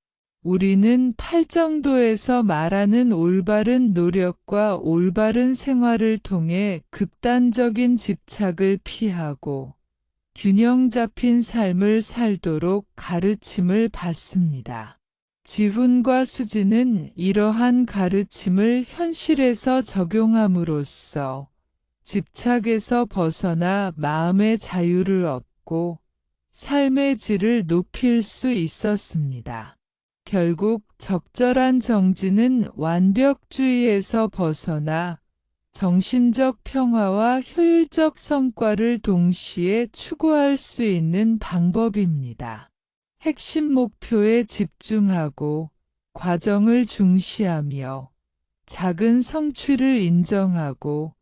우리는 팔정도에서 말하는 올바른 노력과 올바른 생활을 통해 극단적인 집착을 피하고 균형 잡힌 삶을 살도록 가르침을 받습니다. 지훈과 수진은 이러한 가르침을 현실에서 적용함으로써 집착에서 벗어나 마음의 자유를 얻고 삶의 질을 높일 수 있었습니다. 결국 적절한 정진은 완벽주의에서 벗어나 정신적 평화와 효율적 성과를 동시에 추구할 수 있는 방법입니다. 핵심 목표에 집중하고 과정을 중시하며 작은 성취를 인정하고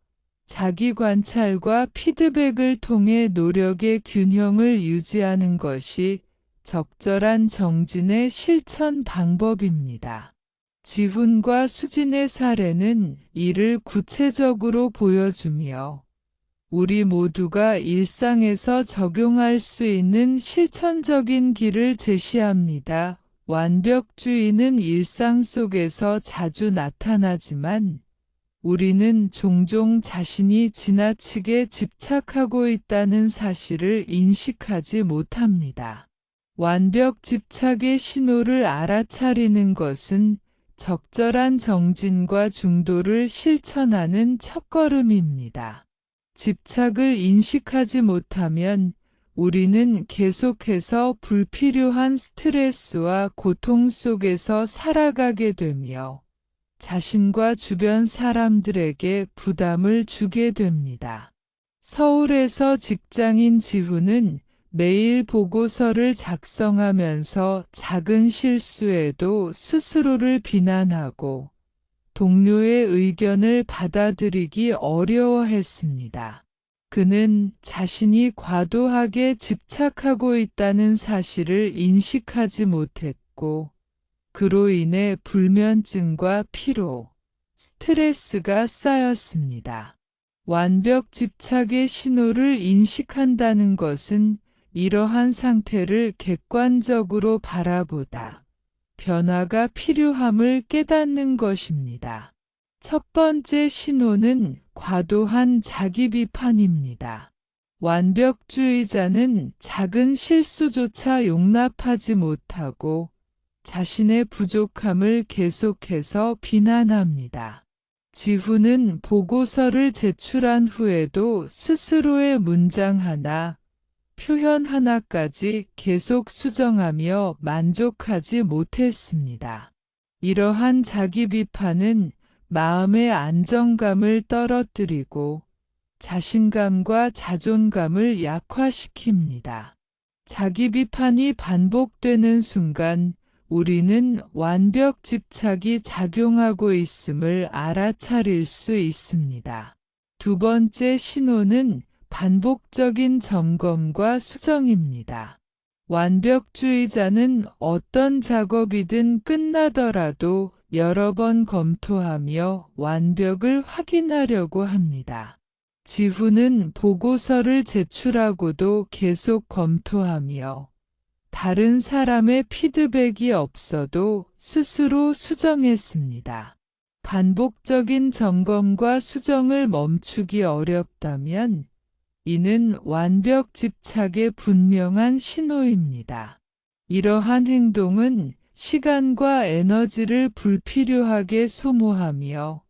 자기 관찰과 피드백을 통해 노력의 균형을 유지하는 것이 적절한 정진의 실천 방법입니다. 지훈과 수진의 사례는 이를 구체적으로 보여주며 우리 모두가 일상에서 적용할 수 있는 실천적인 길을 제시합니다. 완벽주의는 일상 속에서 자주 나타나지만 우리는 종종 자신이 지나치게 집착하고 있다는 사실을 인식하지 못합니다. 완벽 집착의 신호를 알아차리는 것은 적절한 정진과 중도를 실천하는 첫걸음입니다. 집착을 인식하지 못하면 우리는 계속해서 불필요한 스트레스와 고통 속에서 살아가게 되며 자신과 주변 사람들에게 부담을 주게 됩니다. 서울에서 직장인 지훈은 매일 보고서를 작성하면서 작은 실수에도 스스로를 비난하고 동료의 의견을 받아들이기 어려워했습니다. 그는 자신이 과도하게 집착하고 있다는 사실을 인식하지 못했고, 그로 인해 불면증과 피로, 스트레스가 쌓였습니다. 완벽 집착의 신호를 인식한다는 것은 이러한 상태를 객관적으로 바라보다 변화가 필요함을 깨닫는 것입니다. 첫 번째 신호는 과도한 자기 비판입니다. 완벽주의자는 작은 실수조차 용납하지 못하고 자신의 부족함을 계속해서 비난합니다. 지훈은 보고서를 제출한 후에도 스스로의 문장 하나, 표현 하나까지 계속 수정하며 만족하지 못했습니다. 이러한 자기 비판은 마음의 안정감을 떨어뜨리고 자신감과 자존감을 약화시킵니다. 자기 비판이 반복되는 순간 우리는 완벽 집착이 작용하고 있음을 알아차릴 수 있습니다. 두 번째 신호는 반복적인 점검과 수정입니다. 완벽주의자는 어떤 작업이든 끝나더라도 여러 번 검토하며 완벽을 확인하려고 합니다. 지훈은 보고서를 제출하고도 계속 검토하며 다른 사람의 피드백이 없어도 스스로 수정했습니다. 반복적인 점검과 수정을 멈추기 어렵다면 이는 완벽 집착의 분명한 신호입니다. 이러한 행동은 시간과 에너지를 불필요하게 소모하며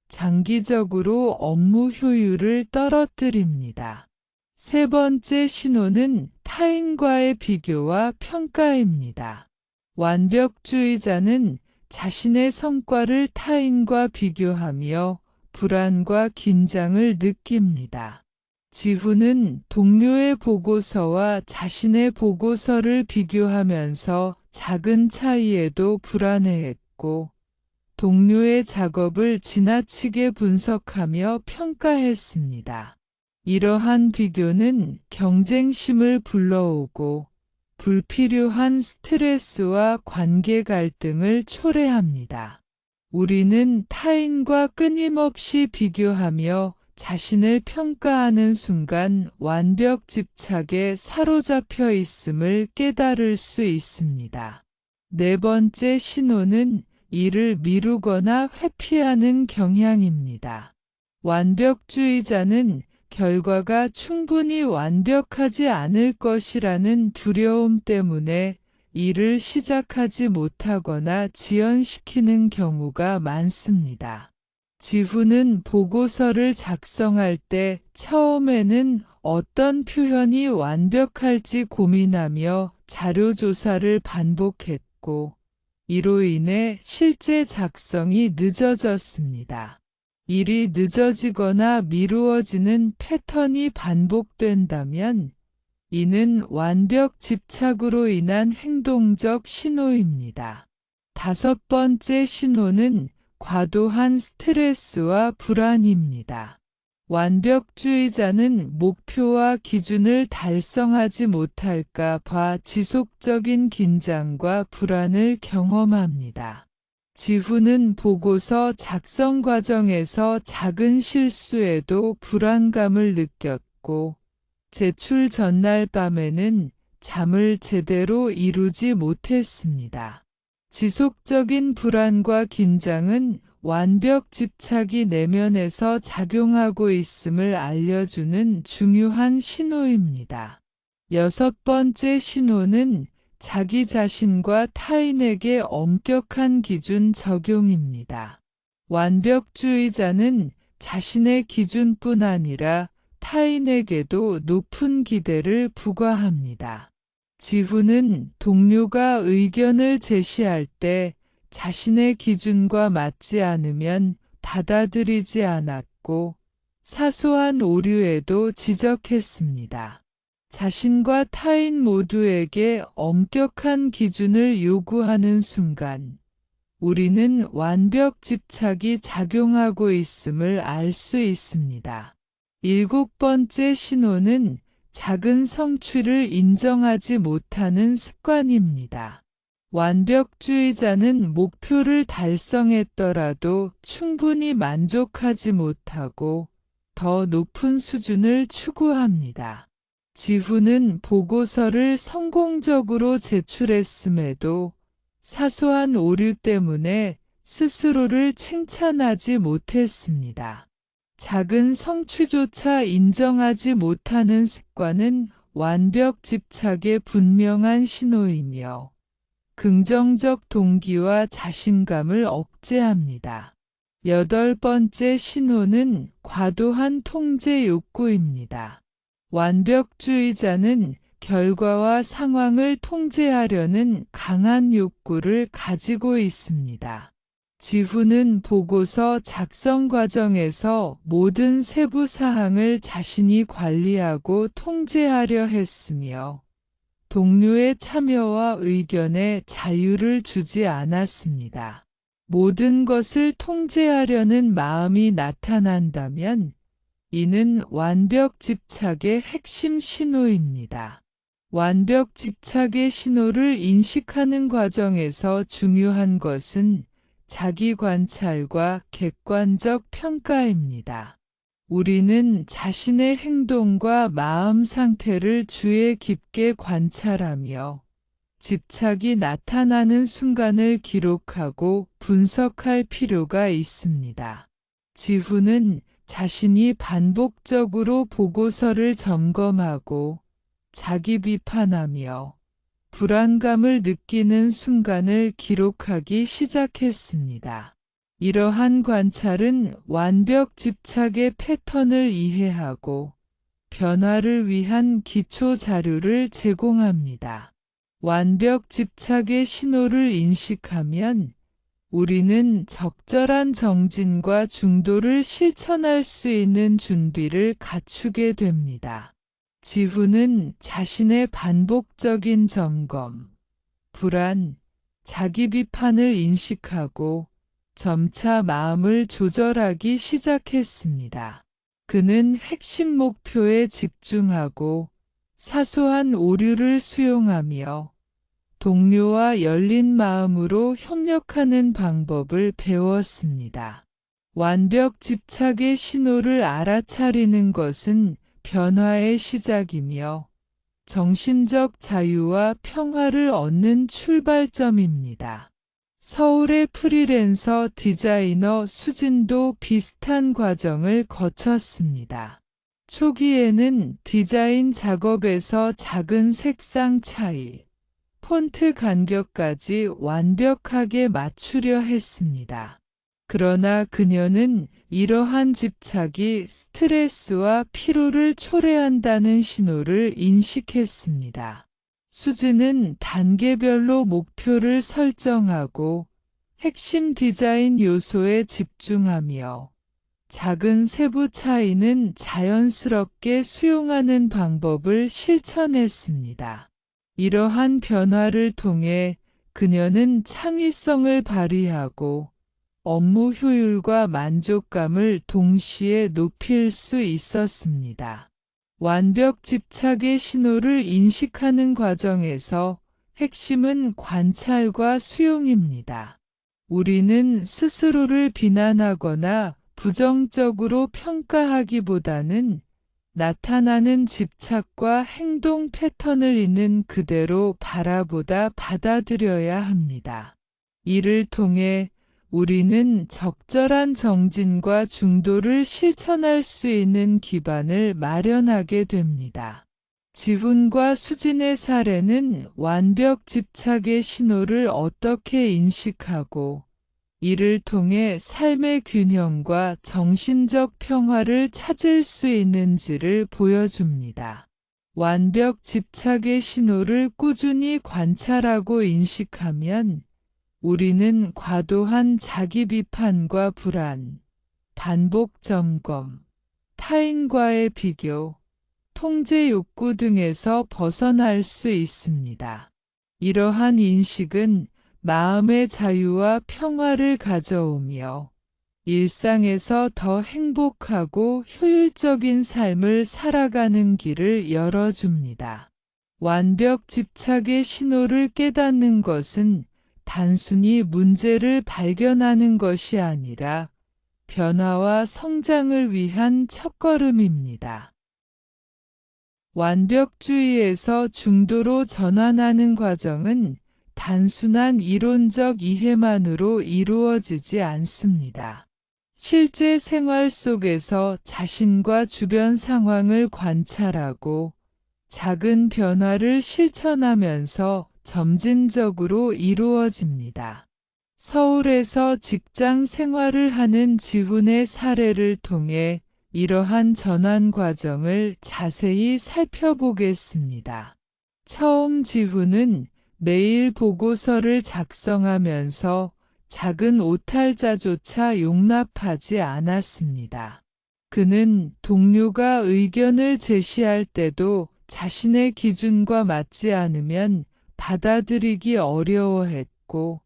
장기적으로 업무 효율을 떨어뜨립니다. 세 번째 신호는 타인과의 비교와 평가입니다. 완벽주의자는 자신의 성과를 타인과 비교하며 불안과 긴장을 느낍니다. 지훈은 동료의 보고서와 자신의 보고서를 비교하면서 작은 차이에도 불안해했고, 동료의 작업을 지나치게 분석하며 평가했습니다. 이러한 비교는 경쟁심을 불러오고 불필요한 스트레스와 관계 갈등을 초래합니다. 우리는 타인과 끊임없이 비교하며 자신을 평가하는 순간 완벽 집착에 사로잡혀 있음을 깨달을 수 있습니다. 네 번째 신호는 일을 미루거나 회피하는 경향입니다. 완벽주의자는 결과가 충분히 완벽하지 않을 것이라는 두려움 때문에 일을 시작하지 못하거나 지연시키는 경우가 많습니다. 지훈은 보고서를 작성할 때 처음에는 어떤 표현이 완벽할지 고민하며 자료 조사를 반복했고, 이로 인해 실제 작성이 늦어졌습니다. 일이 늦어지거나 미루어지는 패턴이 반복된다면 이는 완벽 집착으로 인한 행동적 신호입니다. 다섯 번째 신호는 과도한 스트레스와 불안입니다. 완벽주의자는 목표와 기준을 달성하지 못할까 봐 지속적인 긴장과 불안을 경험합니다. 지훈은 보고서 작성 과정에서 작은 실수에도 불안감을 느꼈고, 제출 전날 밤에는 잠을 제대로 이루지 못했습니다. 지속적인 불안과 긴장은 완벽 집착이 내면에서 작용하고 있음을 알려주는 중요한 신호입니다. 여섯 번째 신호는 자기 자신과 타인에게 엄격한 기준 적용입니다. 완벽주의자는 자신의 기준뿐 아니라 타인에게도 높은 기대를 부과합니다. 지훈은 동료가 의견을 제시할 때 자신의 기준과 맞지 않으면 받아들이지 않았고, 사소한 오류에도 지적했습니다. 자신과 타인 모두에게 엄격한 기준을 요구하는 순간, 우리는 완벽 집착이 작용하고 있음을 알 수 있습니다. 일곱 번째 신호는 작은 성취를 인정하지 못하는 습관입니다. 완벽주의자는 목표를 달성했더라도 충분히 만족하지 못하고 더 높은 수준을 추구합니다. 지훈은 보고서를 성공적으로 제출했음에도 사소한 오류 때문에 스스로를 칭찬하지 못했습니다. 작은 성취조차 인정하지 못하는 습관은 완벽 집착의 분명한 신호이며, 긍정적 동기와 자신감을 억제합니다. 여덟 번째 신호는 과도한 통제 욕구입니다. 완벽주의자는 결과와 상황을 통제하려는 강한 욕구를 가지고 있습니다. 지훈은 보고서 작성 과정에서 모든 세부 사항을 자신이 관리하고 통제하려 했으며, 동료의 참여와 의견에 자유를 주지 않았습니다. 모든 것을 통제하려는 마음이 나타난다면 이는 완벽 집착의 핵심 신호입니다. 완벽 집착의 신호를 인식하는 과정에서 중요한 것은 자기 관찰과 객관적 평가입니다. 우리는 자신의 행동과 마음 상태를 주의 깊게 관찰하며 집착이 나타나는 순간을 기록하고 분석할 필요가 있습니다. 지훈은 자신이 반복적으로 보고서를 점검하고 자기 비판하며 불안감을 느끼는 순간을 기록하기 시작했습니다. 이러한 관찰은 완벽 집착의 패턴을 이해하고 변화를 위한 기초 자료를 제공합니다. 완벽 집착의 신호를 인식하면 우리는 적절한 정진과 중도를 실천할 수 있는 준비를 갖추게 됩니다. 지훈은 자신의 반복적인 점검, 불안, 자기 비판을 인식하고 점차 마음을 조절하기 시작했습니다. 그는 핵심 목표에 집중하고 사소한 오류를 수용하며 동료와 열린 마음으로 협력하는 방법을 배웠습니다. 완벽 집착의 신호를 알아차리는 것은 변화의 시작이며 정신적 자유와 평화를 얻는 출발점입니다. 서울의 프리랜서 디자이너 수진도 비슷한 과정을 거쳤습니다. 초기에는 디자인 작업에서 작은 색상 차이, 폰트 간격까지 완벽하게 맞추려 했습니다. 그러나 그녀는 이러한 집착이 스트레스와 피로를 초래한다는 신호를 인식했습니다. 수지는 단계별로 목표를 설정하고 핵심 디자인 요소에 집중하며 작은 세부 차이는 자연스럽게 수용하는 방법을 실천했습니다. 이러한 변화를 통해 그녀는 창의성을 발휘하고 업무 효율과 만족감을 동시에 높일 수 있었습니다. 완벽 집착의 신호를 인식하는 과정에서 핵심은 관찰과 수용입니다. 우리는 스스로를 비난하거나 부정적으로 평가하기보다는 나타나는 집착과 행동 패턴을 있는 그대로 바라보다 받아들여야 합니다. 이를 통해 우리는 적절한 정진과 중도를 실천할 수 있는 기반을 마련하게 됩니다. 지훈과 수진의 사례는 완벽 집착의 신호를 어떻게 인식하고 이를 통해 삶의 균형과 정신적 평화를 찾을 수 있는지를 보여줍니다. 완벽 집착의 신호를 꾸준히 관찰하고 인식하면 우리는 과도한 자기 비판과 불안, 반복 점검, 타인과의 비교, 통제 욕구 등에서 벗어날 수 있습니다. 이러한 인식은 마음의 자유와 평화를 가져오며 일상에서 더 행복하고 효율적인 삶을 살아가는 길을 열어줍니다. 완벽 집착의 신호를 깨닫는 것은 단순히 문제를 발견하는 것이 아니라 변화와 성장을 위한 첫걸음입니다. 완벽주의에서 중도로 전환하는 과정은 단순한 이론적 이해만으로 이루어지지 않습니다. 실제 생활 속에서 자신과 주변 상황을 관찰하고 작은 변화를 실천하면서 점진적으로 이루어집니다. 서울에서 직장 생활을 하는 지훈의 사례를 통해 이러한 전환 과정을 자세히 살펴보겠습니다. 처음 지훈은 매일 보고서를 작성하면서 작은 오탈자조차 용납하지 않았습니다. 그는 동료가 의견을 제시할 때도 자신의 기준과 맞지 않으면 받아들이기 어려워했고,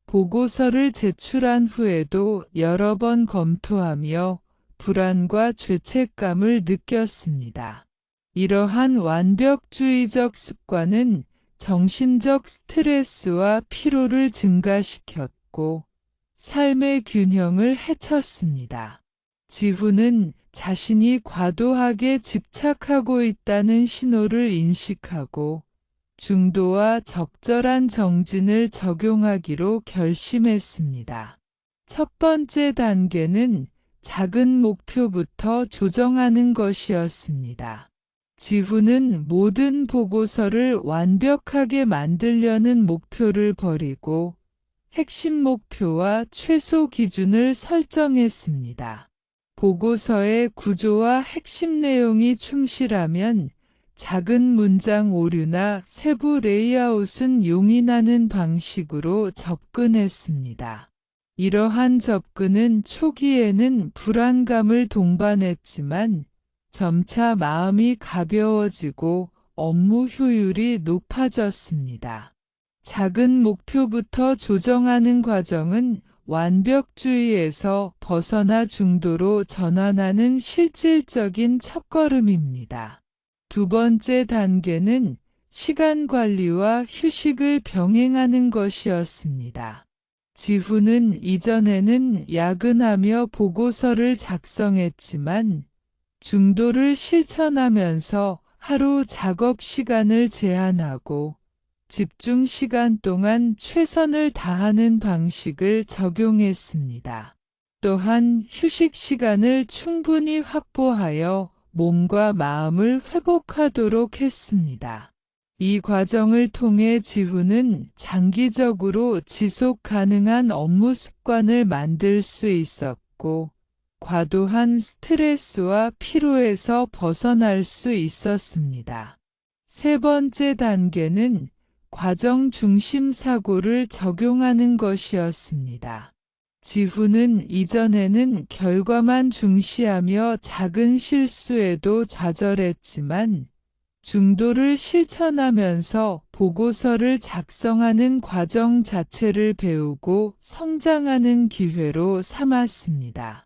보고서를 제출한 후에도 여러 번 검토하며 불안과 죄책감을 느꼈습니다. 이러한 완벽주의적 습관은 정신적 스트레스와 피로를 증가시켰고, 삶의 균형을 해쳤습니다. 지훈은 자신이 과도하게 집착하고 있다는 신호를 인식하고 중도와 적절한 정진을 적용하기로 결심했습니다. 첫 번째 단계는 작은 목표부터 조정하는 것이었습니다. 지훈은 모든 보고서를 완벽하게 만들려는 목표를 버리고 핵심 목표와 최소 기준을 설정했습니다. 보고서의 구조와 핵심 내용이 충실하면 작은 문장 오류나 세부 레이아웃은 용인하는 방식으로 접근했습니다. 이러한 접근은 초기에는 불안감을 동반했지만 점차 마음이 가벼워지고 업무 효율이 높아졌습니다. 작은 목표부터 조정하는 과정은 완벽주의에서 벗어나 중도로 전환하는 실질적인 첫걸음입니다. 두 번째 단계는 시간 관리와 휴식을 병행하는 것이었습니다. 지훈은 이전에는 야근하며 보고서를 작성했지만 중도를 실천하면서 하루 작업 시간을 제한하고 집중 시간 동안 최선을 다하는 방식을 적용했습니다. 또한 휴식 시간을 충분히 확보하여 몸과 마음을 회복하도록 했습니다. 이 과정을 통해 지훈은 장기적으로 지속 가능한 업무 습관을 만들 수 있었고, 과도한 스트레스와 피로에서 벗어날 수 있었습니다. 세 번째 단계는 과정 중심 사고를 적용하는 것이었습니다. 지후는 이전에는 결과만 중시하며 작은 실수에도 좌절했지만 중도를 실천하면서 보고서를 작성하는 과정 자체를 배우고 성장하는 기회로 삼았습니다.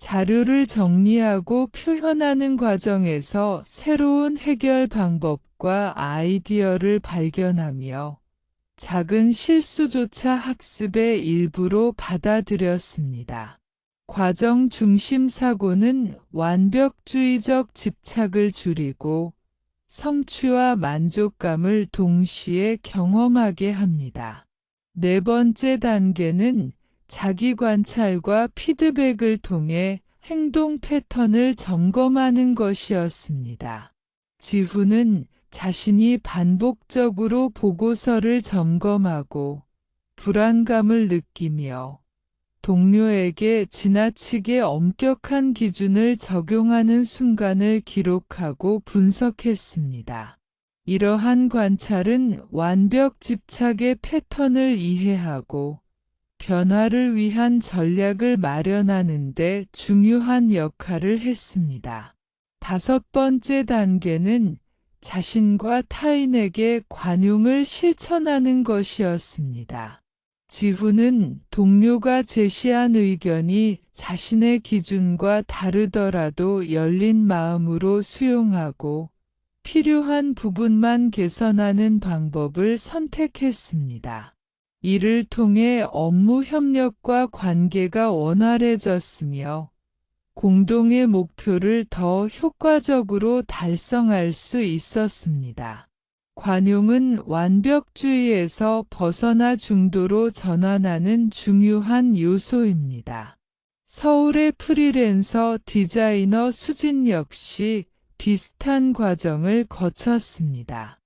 자료를 정리하고 표현하는 과정에서 새로운 해결 방법과 아이디어를 발견하며 작은 실수조차 학습의 일부로 받아들였습니다. 과정 중심 사고는 완벽주의적 집착을 줄이고 성취와 만족감을 동시에 경험하게 합니다. 네 번째 단계는 자기 관찰과 피드백을 통해 행동 패턴을 점검하는 것이었습니다. 지후는 자신이 반복적으로 보고서를 점검하고 불안감을 느끼며 동료에게 지나치게 엄격한 기준을 적용하는 순간을 기록하고 분석했습니다. 이러한 관찰은 완벽 집착의 패턴을 이해하고 변화를 위한 전략을 마련하는 데 중요한 역할을 했습니다. 다섯 번째 단계는 자신과 타인에게 관용을 실천하는 것이었습니다. 지후는 동료가 제시한 의견이 자신의 기준과 다르더라도 열린 마음으로 수용하고 필요한 부분만 개선하는 방법을 선택했습니다. 이를 통해 업무 협력과 관계가 원활해졌으며 공동의 목표를 더 효과적으로 달성할 수 있었습니다. 관용은 완벽주의에서 벗어나 중도로 전환하는 중요한 요소입니다. 서울의 프리랜서 디자이너 수진 역시 비슷한 과정을 거쳤습니다.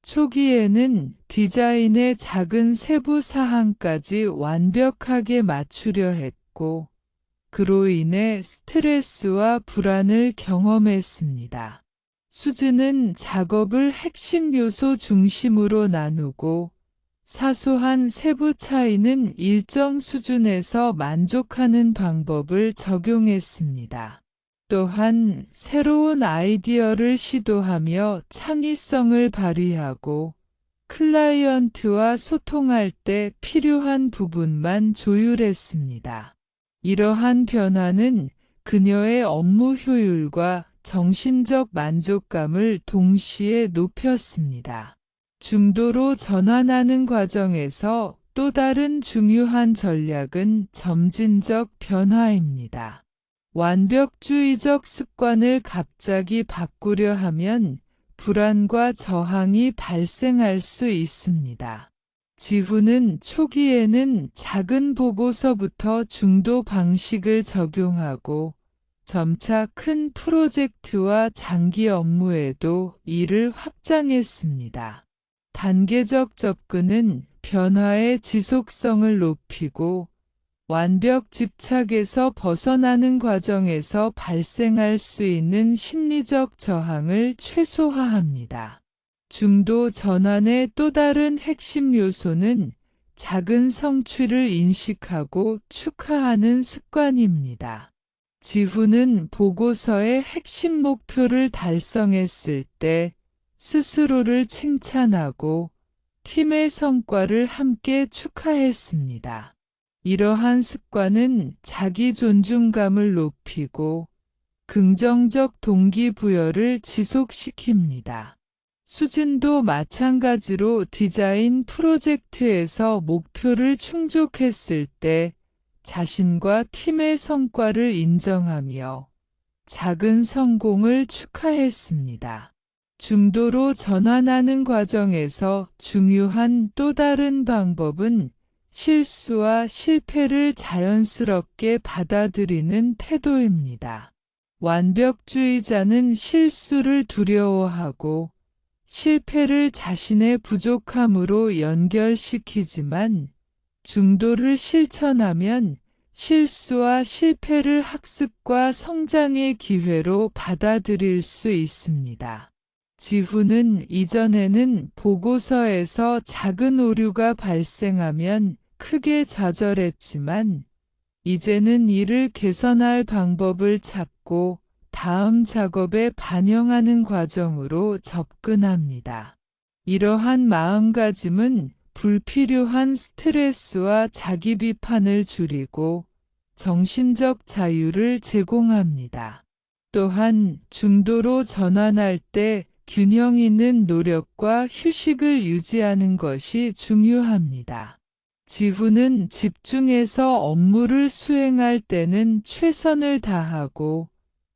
초기에는 디자인의 작은 세부 사항까지 완벽하게 맞추려 했고, 그로 인해 스트레스와 불안을 경험했습니다. 수진은 작업을 핵심 요소 중심으로 나누고 사소한 세부 차이는 일정 수준에서 만족하는 방법을 적용했습니다. 또한 새로운 아이디어를 시도하며 창의성을 발휘하고 클라이언트와 소통할 때 필요한 부분만 조율했습니다. 이러한 변화는 그녀의 업무 효율과 정신적 만족감을 동시에 높였습니다. 중도로 전환하는 과정에서 또 다른 중요한 전략은 점진적 변화입니다. 완벽주의적 습관을 갑자기 바꾸려 하면 불안과 저항이 발생할 수 있습니다. 지후는 초기에는 작은 보고서부터 중도 방식을 적용하고 점차 큰 프로젝트와 장기 업무에도 이를 확장했습니다. 단계적 접근은 변화의 지속성을 높이고 완벽 집착에서 벗어나는 과정에서 발생할 수 있는 심리적 저항을 최소화합니다. 중도 전환의 또 다른 핵심 요소는 작은 성취를 인식하고 축하하는 습관입니다. 지후는 보고서의 핵심 목표를 달성했을 때 스스로를 칭찬하고 팀의 성과를 함께 축하했습니다. 이러한 습관은 자기 존중감을 높이고 긍정적 동기부여를 지속시킵니다. 수진도 마찬가지로 디자인 프로젝트에서 목표를 충족했을 때 자신과 팀의 성과를 인정하며 작은 성공을 축하했습니다. 중도로 전환하는 과정에서 중요한 또 다른 방법은 실수와 실패를 자연스럽게 받아들이는 태도입니다. 완벽주의자는 실수를 두려워하고 실패를 자신의 부족함으로 연결시키지만 중도를 실천하면 실수와 실패를 학습과 성장의 기회로 받아들일 수 있습니다. 지훈은 이전에는 보고서에서 작은 오류가 발생하면 크게 좌절했지만 이제는 이를 개선할 방법을 찾고 다음 작업에 반영하는 과정으로 접근합니다. 이러한 마음가짐은 불필요한 스트레스와 자기 비판을 줄이고 정신적 자유를 제공합니다. 또한 중도로 전환할 때 균형 있는 노력과 휴식을 유지하는 것이 중요합니다. 지훈은 집중해서 업무를 수행할 때는 최선을 다하고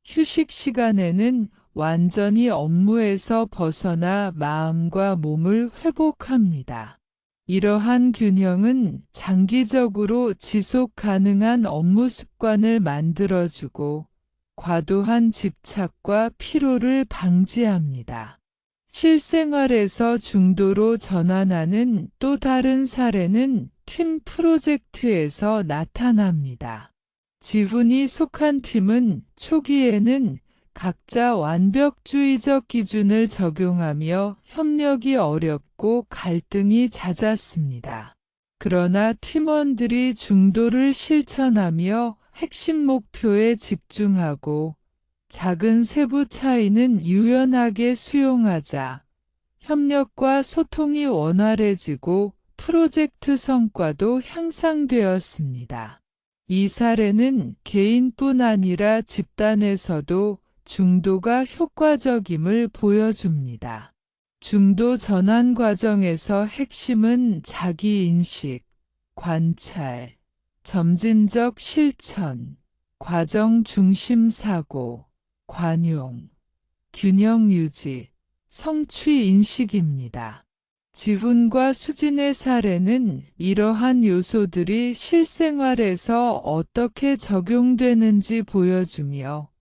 휴식 시간에는 완전히 업무에서 벗어나 마음과 몸을 회복합니다. 이러한 균형은 장기적으로 지속 가능한 업무 습관을 만들어주고 과도한 집착과 피로를 방지합니다. 실생활에서 중도로 전환하는 또 다른 사례는 팀 프로젝트에서 나타납니다. 지훈이 속한 팀은 초기에는 각자 완벽주의적 기준을 적용하며 협력이 어렵고 갈등이 잦았습니다. 그러나 팀원들이 중도를 실천하며 핵심 목표에 집중하고 작은 세부 차이는 유연하게 수용하자 협력과 소통이 원활해지고 프로젝트 성과도 향상되었습니다. 이 사례는 개인뿐 아니라 집단에서도 중도가 효과적임을 보여줍니다. 중도 전환 과정에서 핵심은 자기인식, 관찰, 점진적 실천, 과정 중심 사고, 관용, 균형 유지, 성취 인식입니다. 지훈과 수진의 사례는 이러한 요소들이 실생활에서 어떻게 적용되는지 보여주며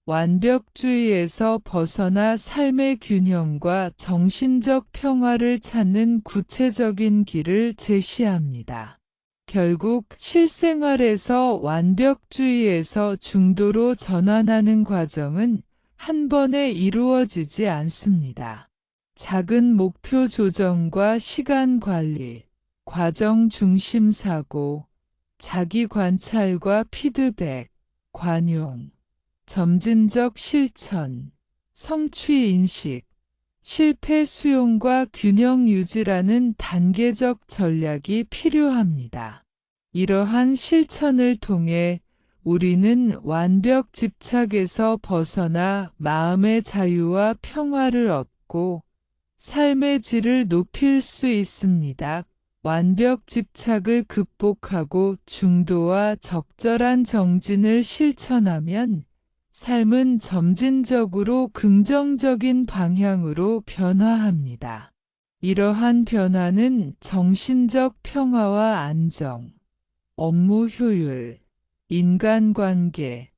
완벽주의에서 벗어나 삶의 균형과 정신적 평화를 찾는 구체적인 길을 제시합니다. 결국 실생활에서 완벽주의에서 중도로 전환하는 과정은 한 번에 이루어지지 않습니다. 작은 목표 조정과 시간 관리, 과정 중심 사고, 자기 관찰과 피드백, 관용, 점진적 실천, 성취 인식, 실패 수용과 균형 유지라는 단계적 전략이 필요합니다. 이러한 실천을 통해 우리는 완벽 집착에서 벗어나 마음의 자유와 평화를 얻고 삶의 질을 높일 수 있습니다. 완벽 집착을 극복하고 중도와 적절한 정진을 실천하면 삶은 점진적으로 긍정적인 방향으로 변화합니다. 이러한 변화는 정신적 평화와 안정, 업무 효율, 인간관계,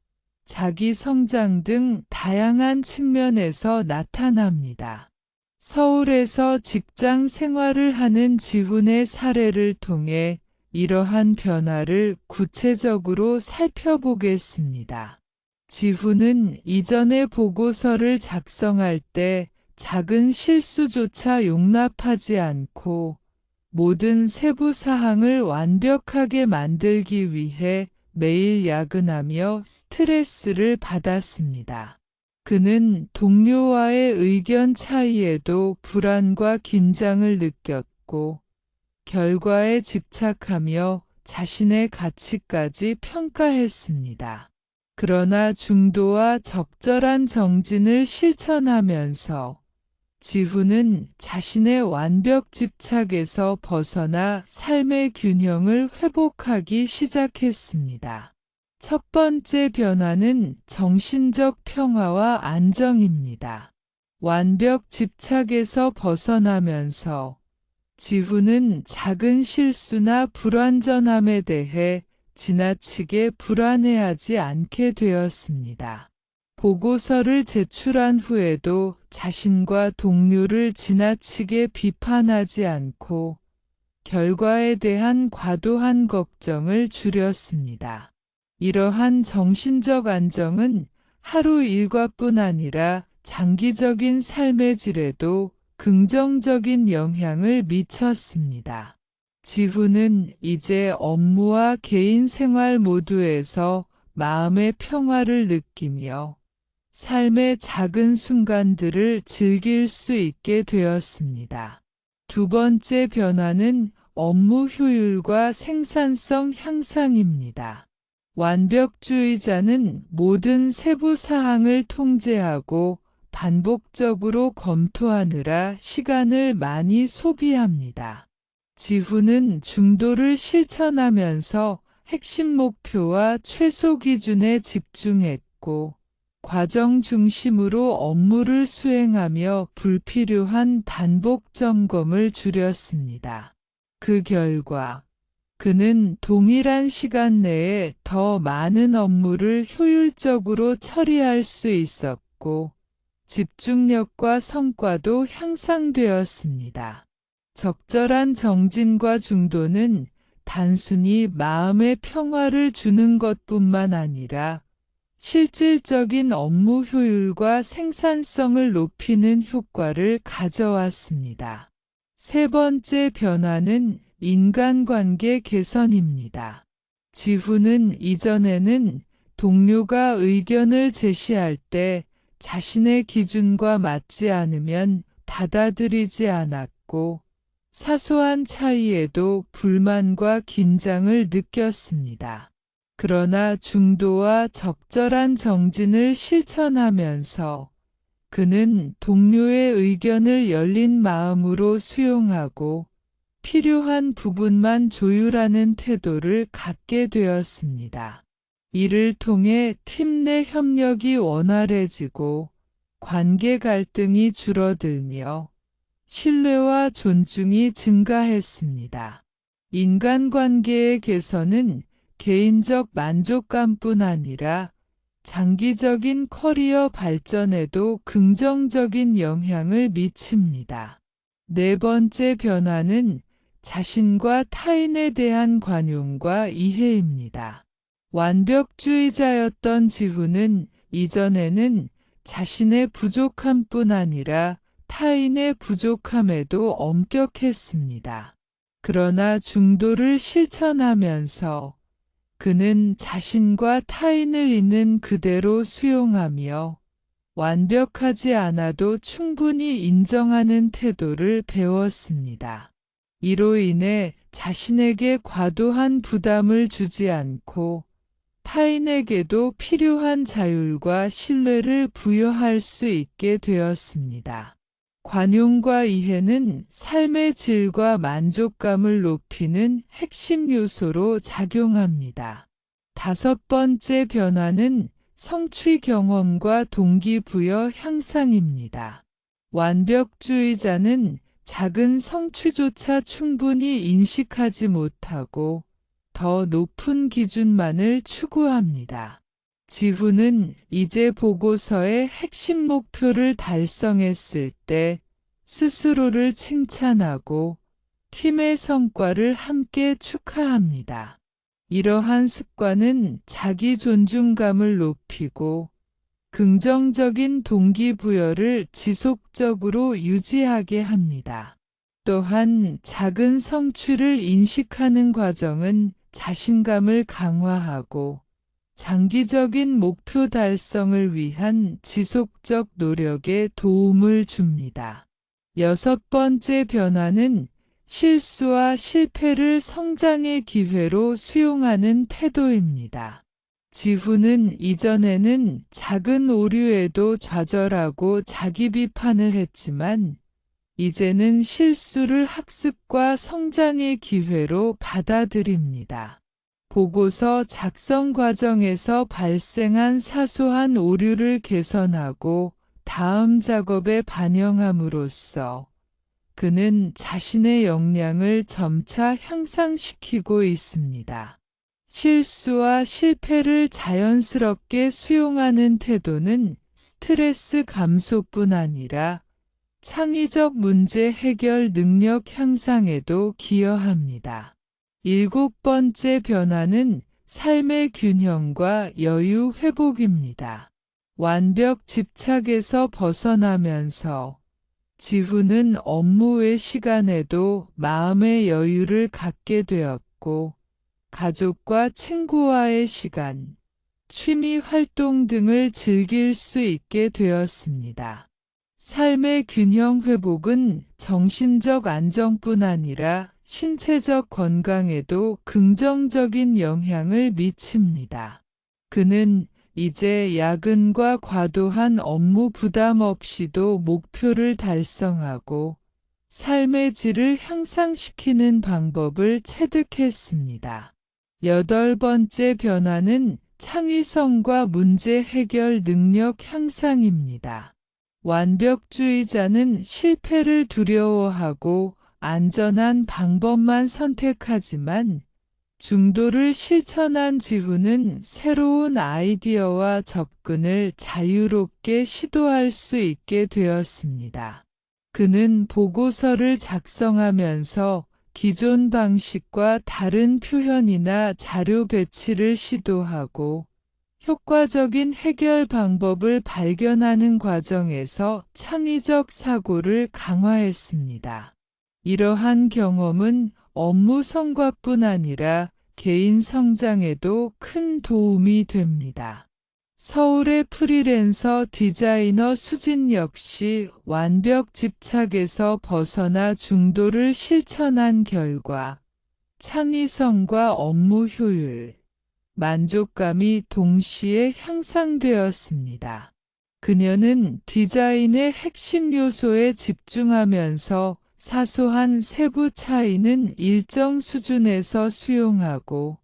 자기 성장 등 다양한 측면에서 나타납니다. 서울에서 직장 생활을 하는 지훈의 사례를 통해 이러한 변화를 구체적으로 살펴보겠습니다. 지훈은 이전에 보고서를 작성할 때 작은 실수조차 용납하지 않고 모든 세부 사항을 완벽하게 만들기 위해 매일 야근하며 스트레스를 받았습니다. 그는 동료와의 의견 차이에도 불안과 긴장을 느꼈고 결과에 집착하며 자신의 가치까지 평가했습니다. 그러나 중도와 적절한 정진을 실천하면서 지훈은 자신의 완벽 집착에서 벗어나 삶의 균형을 회복하기 시작했습니다. 첫 번째 변화는 정신적 평화와 안정입니다. 완벽 집착에서 벗어나면서 지훈은 작은 실수나 불완전함에 대해 지나치게 불안해하지 않게 되었습니다. 보고서를 제출한 후에도 자신과 동료를 지나치게 비판하지 않고 결과에 대한 과도한 걱정을 줄였습니다. 이러한 정신적 안정은 하루 일과뿐 아니라 장기적인 삶의 질에도 긍정적인 영향을 미쳤습니다. 지훈은 이제 업무와 개인 생활 모두에서 마음의 평화를 느끼며 삶의 작은 순간들을 즐길 수 있게 되었습니다. 두 번째 변화는 업무 효율과 생산성 향상입니다. 완벽주의자는 모든 세부 사항을 통제하고 반복적으로 검토하느라 시간을 많이 소비합니다. 지훈은 중도를 실천하면서 핵심 목표와 최소 기준에 집중했고, 과정 중심으로 업무를 수행하며 불필요한 반복 점검을 줄였습니다. 그 결과 그는 동일한 시간 내에 더 많은 업무를 효율적으로 처리할 수 있었고, 집중력과 성과도 향상되었습니다. 적절한 정진과 중도는 단순히 마음의 평화를 주는 것뿐만 아니라 실질적인 업무 효율과 생산성을 높이는 효과를 가져왔습니다. 세 번째 변화는 인간관계 개선입니다. 지훈은 이전에는 동료가 의견을 제시할 때 자신의 기준과 맞지 않으면 받아들이지 않았고, 사소한 차이에도 불만과 긴장을 느꼈습니다. 그러나 중도와 적절한 정진을 실천하면서 그는 동료의 의견을 열린 마음으로 수용하고 필요한 부분만 조율하는 태도를 갖게 되었습니다. 이를 통해 팀 내 협력이 원활해지고 관계 갈등이 줄어들며 신뢰와 존중이 증가했습니다. 인간관계의 개선은 개인적 만족감뿐 아니라 장기적인 커리어 발전에도 긍정적인 영향을 미칩니다. 네 번째 변화는 자신과 타인에 대한 관용과 이해입니다. 완벽주의자였던 지훈은 이전에는 자신의 부족함뿐 아니라 타인의 부족함에도 엄격했습니다. 그러나 중도를 실천하면서 그는 자신과 타인을 있는 그대로 수용하며 완벽하지 않아도 충분히 인정하는 태도를 배웠습니다. 이로 인해 자신에게 과도한 부담을 주지 않고 타인에게도 필요한 자율과 신뢰를 부여할 수 있게 되었습니다. 관용과 이해는 삶의 질과 만족감을 높이는 핵심 요소로 작용합니다. 다섯 번째 변화는 성취 경험과 동기부여 향상입니다. 완벽주의자는 작은 성취조차 충분히 인식하지 못하고 더 높은 기준만을 추구합니다. 지훈은 이제 보고서의 핵심 목표를 달성했을 때 스스로를 칭찬하고 팀의 성과를 함께 축하합니다. 이러한 습관은 자기 존중감을 높이고 긍정적인 동기부여를 지속적으로 유지하게 합니다. 또한 작은 성취를 인식하는 과정은 자신감을 강화하고 장기적인 목표 달성을 위한 지속적 노력에 도움을 줍니다. 여섯 번째 변화는 실수와 실패를 성장의 기회로 수용하는 태도입니다. 지훈은 이전에는 작은 오류에도 좌절하고 자기 비판을 했지만 이제는 실수를 학습과 성장의 기회로 받아들입니다. 보고서 작성 과정에서 발생한 사소한 오류를 개선하고 다음 작업에 반영함으로써 그는 자신의 역량을 점차 향상시키고 있습니다. 실수와 실패를 자연스럽게 수용하는 태도는 스트레스 감소뿐 아니라 창의적 문제 해결 능력 향상에도 기여합니다. 7번째 변화는 삶의 균형과 여유 회복입니다. 완벽 집착에서 벗어나면서 지훈은 업무 외 시간에도 마음의 여유를 갖게 되었고, 가족과 친구와의 시간, 취미 활동 등을 즐길 수 있게 되었습니다. 삶의 균형 회복은 정신적 안정뿐 아니라 신체적 건강에도 긍정적인 영향을 미칩니다. 그는 이제 야근과 과도한 업무 부담 없이도 목표를 달성하고 삶의 질을 향상시키는 방법을 체득했습니다. 8번째 변화는 창의성과 문제 해결 능력 향상입니다. 완벽주의자는 실패를 두려워하고 안전한 방법만 선택하지만 중도를 실천한 지훈은 새로운 아이디어와 접근을 자유롭게 시도할 수 있게 되었습니다. 그는 보고서를 작성하면서 기존 방식과 다른 표현이나 자료 배치를 시도하고 효과적인 해결 방법을 발견하는 과정에서 창의적 사고를 강화했습니다. 이러한 경험은 업무 성과뿐 아니라 개인 성장에도 큰 도움이 됩니다. 서울의 프리랜서 디자이너 수진 역시 완벽 집착에서 벗어나 중도를 실천한 결과 창의성과 업무 효율, 만족감이 동시에 향상되었습니다. 그녀는 디자인의 핵심 요소에 집중하면서 사소한 세부 차이는 일정 수준에서 수용하고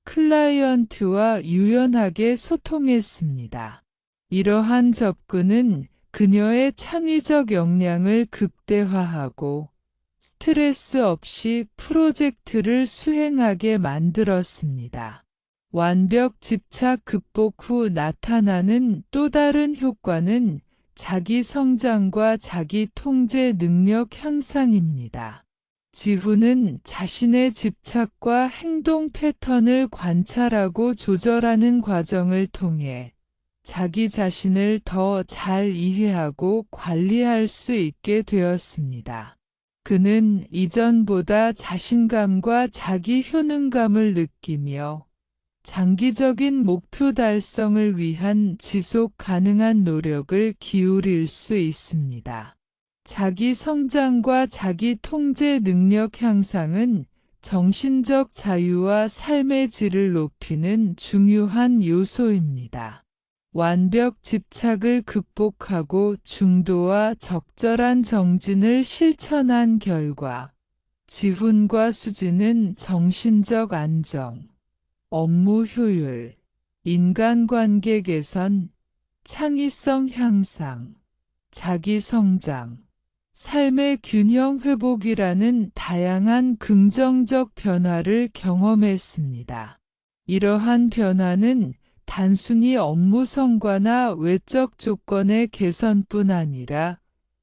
클라이언트와 유연하게 소통했습니다. 이러한 접근은 그녀의 창의적 역량을 극대화하고 스트레스 없이 프로젝트를 수행하게 만들었습니다. 완벽 집착 극복 후 나타나는 또 다른 효과는 자기 성장과 자기 통제 능력 향상입니다. 지훈은 자신의 집착과 행동 패턴을 관찰하고 조절하는 과정을 통해 자기 자신을 더 잘 이해하고 관리할 수 있게 되었습니다. 그는 이전보다 자신감과 자기 효능감을 느끼며 장기적인 목표 달성을 위한 지속 가능한 노력을 기울일 수 있습니다. 자기 성장과 자기 통제 능력 향상은 정신적 자유와 삶의 질을 높이는 중요한 요소입니다. 완벽 집착을 극복하고 중도와 적절한 정진을 실천한 결과 지훈과 수진은 정신적 안정, 업무 효율, 인간관계 개선, 창의성 향상, 자기 성장, 삶의 균형 회복이라는 다양한 긍정적 변화를 경험했습니다. 이러한 변화는 단순히 업무 성과나 외적 조건의 개선뿐 아니라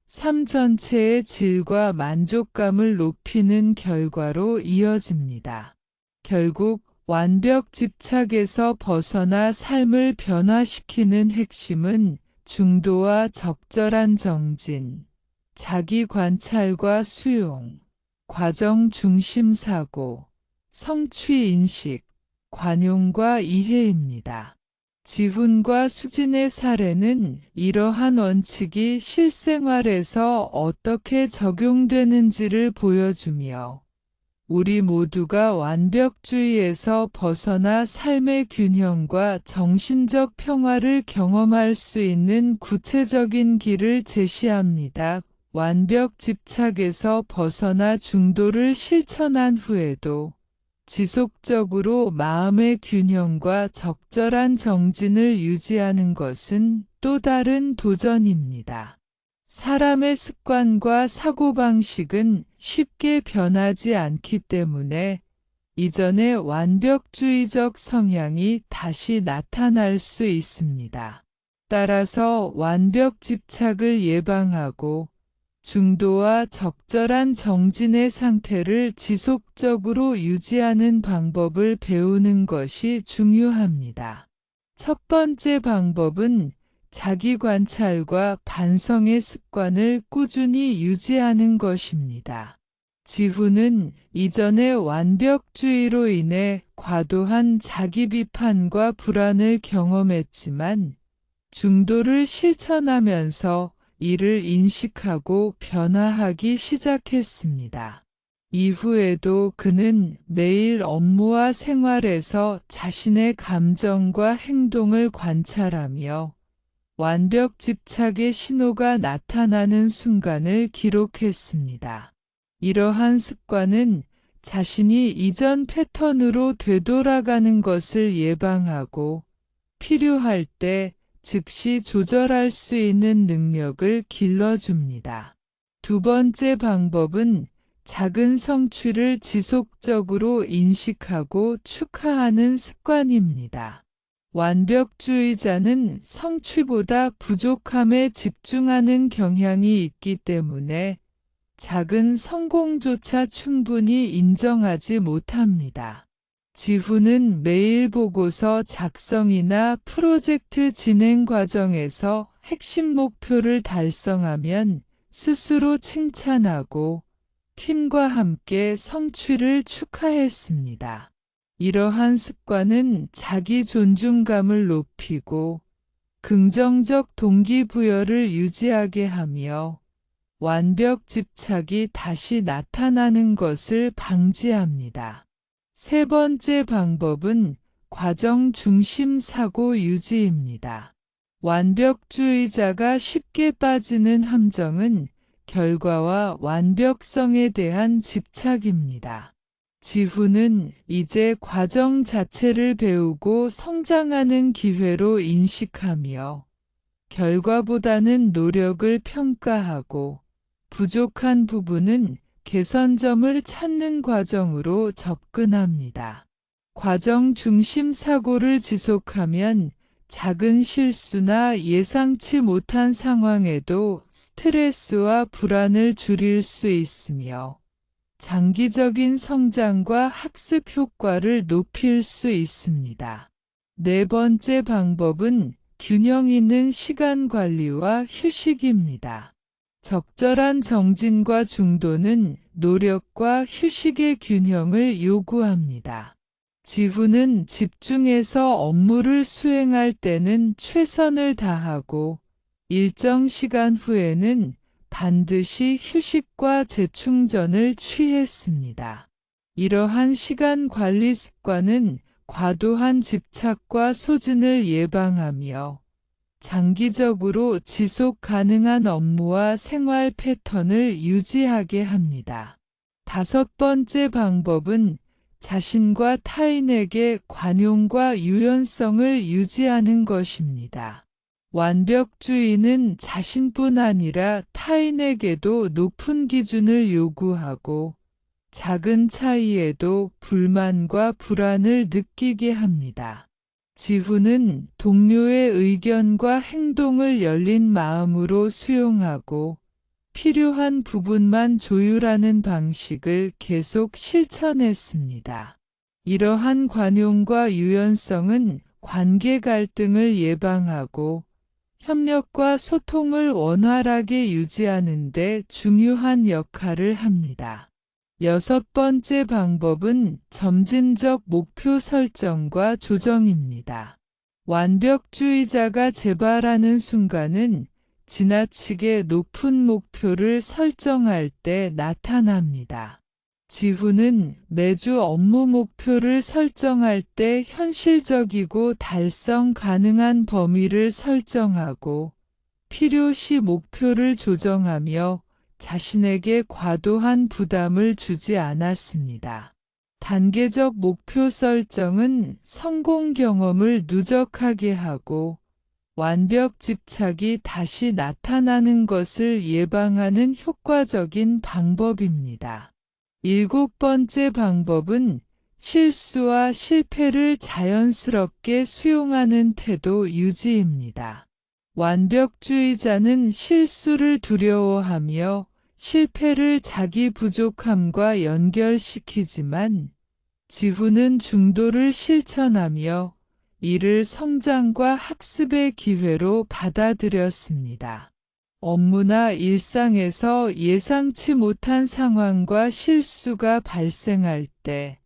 삶 전체의 질과 만족감을 높이는 결과로 이어집니다. 결국 완벽 집착에서 벗어나 삶을 변화시키는 핵심은 중도와 적절한 정진, 자기 관찰과 수용, 과정 중심 사고, 성취 인식, 관용과 이해입니다. 지훈과 수진의 사례는 이러한 원칙이 실생활에서 어떻게 적용되는지를 보여주며 우리 모두가 완벽주의에서 벗어나 삶의 균형과 정신적 평화를 경험할 수 있는 구체적인 길을 제시합니다. 완벽 집착에서 벗어나 중도를 실천한 후에도 지속적으로 마음의 균형과 적절한 정진을 유지하는 것은 또 다른 도전입니다. 사람의 습관과 사고방식은 쉽게 변하지 않기 때문에 이전의 완벽주의적 성향이 다시 나타날 수 있습니다. 따라서 완벽 집착을 예방하고 중도와 적절한 정진의 상태를 지속적으로 유지하는 방법을 배우는 것이 중요합니다. 첫 번째 방법은 자기 관찰과 반성의 습관을 꾸준히 유지하는 것입니다. 지훈은 이전의 완벽주의로 인해 과도한 자기 비판과 불안을 경험했지만 중도를 실천하면서 이를 인식하고 변화하기 시작했습니다. 이후에도 그는 매일 업무와 생활에서 자신의 감정과 행동을 관찰하며 완벽 집착의 신호가 나타나는 순간을 기록했습니다. 이러한 습관은 자신이 이전 패턴으로 되돌아가는 것을 예방하고 필요할 때 즉시 조절할 수 있는 능력을 길러줍니다. 두 번째 방법은 작은 성취를 지속적으로 인식하고 축하하는 습관입니다. 완벽주의자는 성취보다 부족함에 집중하는 경향이 있기 때문에 작은 성공조차 충분히 인정하지 못합니다. 지훈은 매일 보고서 작성이나 프로젝트 진행 과정에서 핵심 목표를 달성하면 스스로 칭찬하고 팀과 함께 성취를 축하했습니다. 이러한 습관은 자기 존중감을 높이고 긍정적 동기부여를 유지하게 하며 완벽 집착이 다시 나타나는 것을 방지합니다. 세 번째 방법은 과정 중심 사고 유지입니다. 완벽주의자가 쉽게 빠지는 함정은 결과와 완벽성에 대한 집착입니다. 지훈은 이제 과정 자체를 배우고 성장하는 기회로 인식하며 결과보다는 노력을 평가하고 부족한 부분은 개선점을 찾는 과정으로 접근합니다. 과정 중심 사고를 지속하면 작은 실수나 예상치 못한 상황에도 스트레스와 불안을 줄일 수 있으며 장기적인 성장과 학습 효과를 높일 수 있습니다. 네 번째 방법은 균형 있는 시간 관리와 휴식입니다. 적절한 정진과 중도는 노력과 휴식의 균형을 요구합니다. 지훈은 집중해서 업무를 수행할 때는 최선을 다하고 일정 시간 후에는 반드시 휴식과 재충전을 취했습니다. 이러한 시간 관리 습관은 과도한 집착과 소진을 예방하며 장기적으로 지속 가능한 업무와 생활 패턴을 유지하게 합니다. 다섯 번째 방법은 자신과 타인에게 관용과 유연성을 유지하는 것입니다. 완벽주의는 자신뿐 아니라 타인에게도 높은 기준을 요구하고 작은 차이에도 불만과 불안을 느끼게 합니다. 지훈은 동료의 의견과 행동을 열린 마음으로 수용하고 필요한 부분만 조율하는 방식을 계속 실천했습니다. 이러한 관용과 유연성은 관계 갈등을 예방하고 협력과 소통을 원활하게 유지하는 데 중요한 역할을 합니다. 여섯 번째 방법은 점진적 목표 설정과 조정입니다. 완벽주의자가 재발하는 순간은 지나치게 높은 목표를 설정할 때 나타납니다. 지훈은 매주 업무 목표를 설정할 때 현실적이고 달성 가능한 범위를 설정하고 필요시 목표를 조정하며 자신에게 과도한 부담을 주지 않았습니다. 단계적 목표 설정은 성공 경험을 누적하게 하고 완벽 집착이 다시 나타나는 것을 예방하는 효과적인 방법입니다. 일곱 번째 방법은 실수와 실패를 자연스럽게 수용하는 태도 유지입니다. 완벽주의자는 실수를 두려워하며 실패를 자기 부족함과 연결시키지만 지후는 중도를 실천하며 이를 성장과 학습의 기회로 받아들였습니다. 업무나 일상에서 예상치 못한 상황과 실수가 발생할 때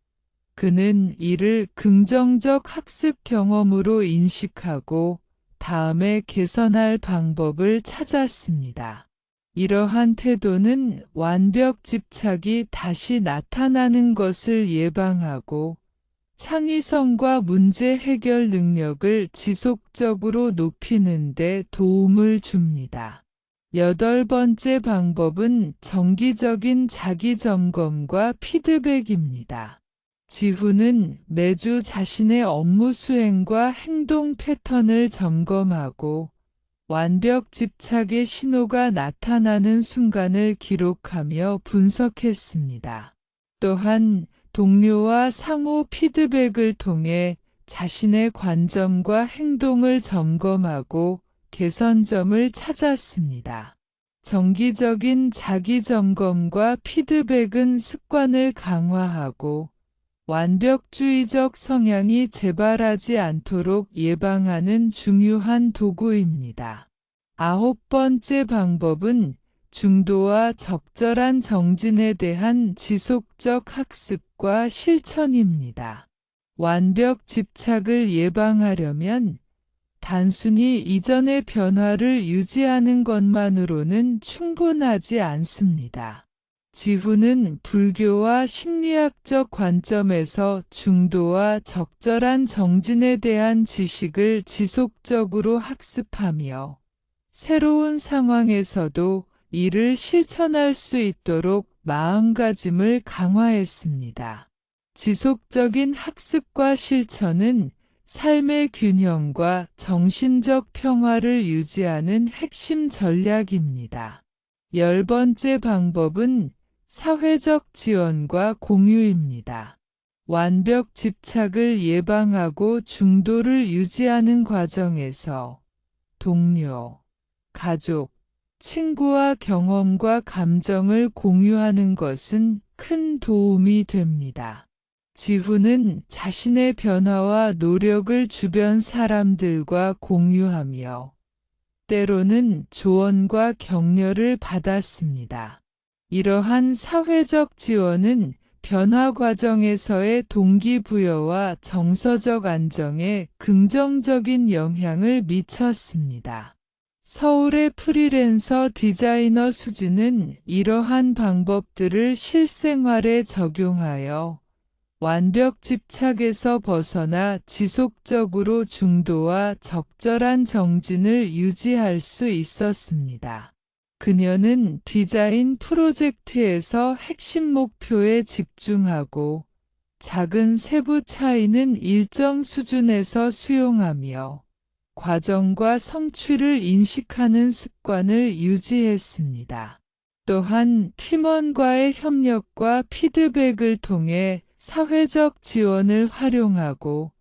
그는 이를 긍정적 학습 경험으로 인식하고 다음에 개선할 방법을 찾았습니다. 이러한 태도는 완벽 집착이 다시 나타나는 것을 예방하고 창의성과 문제 해결 능력을 지속적으로 높이는 데 도움을 줍니다. 8번째 방법은 정기적인 자기 점검과 피드백입니다. 지후는 매주 자신의 업무 수행과 행동 패턴을 점검하고 완벽 집착의 신호가 나타나는 순간을 기록하며 분석했습니다. 또한 동료와 상호 피드백을 통해 자신의 관점과 행동을 점검하고 개선점을 찾았습니다. 정기적인 자기 점검과 피드백은 습관을 강화하고 완벽주의적 성향이 재발하지 않도록 예방하는 중요한 도구입니다. 9번째 방법은 중도와 적절한 정진에 대한 지속적 학습과 실천입니다. 완벽 집착을 예방하려면 단순히 이전의 변화를 유지하는 것만으로는 충분하지 않습니다. 지후는 불교와 심리학적 관점에서 중도와 적절한 정진에 대한 지식을 지속적으로 학습하며 새로운 상황에서도 이를 실천할 수 있도록 마음가짐을 강화했습니다. 지속적인 학습과 실천은 삶의 균형과 정신적 평화를 유지하는 핵심 전략입니다. 10번째 방법은 사회적 지원과 공유입니다. 완벽 집착을 예방하고 중도를 유지하는 과정에서 동료, 가족, 친구와 경험과 감정을 공유하는 것은 큰 도움이 됩니다. 지후는 자신의 변화와 노력을 주변 사람들과 공유하며 때로는 조언과 격려를 받았습니다. 이러한 사회적 지원은 변화 과정에서의 동기부여와 정서적 안정에 긍정적인 영향을 미쳤습니다. 서울의 프리랜서 디자이너 수지는 이러한 방법들을 실생활에 적용하여 완벽 집착에서 벗어나 지속적으로 중도와 적절한 정진을 유지할 수 있었습니다. 그녀는 디자인 프로젝트에서 핵심 목표에 집중하고 작은 세부 차이는 일정 수준에서 수용하며 과정과 성취를 인식하는 습관을 유지했습니다. 또한 팀원과의 협력과 피드백을 통해 사회적 지원을 활용하고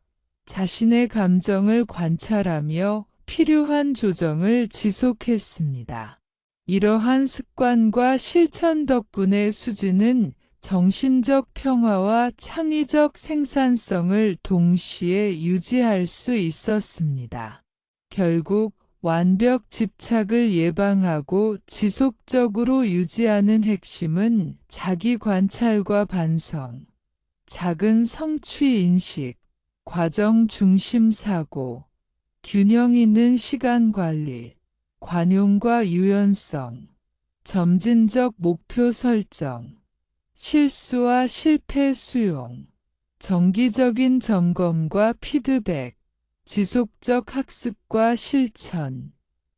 자신의 감정을 관찰하며 필요한 조정을 지속했습니다. 이러한 습관과 실천 덕분에 수지는 정신적 평화와 창의적 생산성을 동시에 유지할 수 있었습니다. 결국 완벽 집착을 예방하고 지속적으로 유지하는 핵심은 자기 관찰과 반성, 작은 성취 인식, 과정 중심 사고, 균형 있는 시간 관리, 관용과 유연성, 점진적 목표 설정, 실수와 실패 수용, 정기적인 점검과 피드백, 지속적 학습과 실천,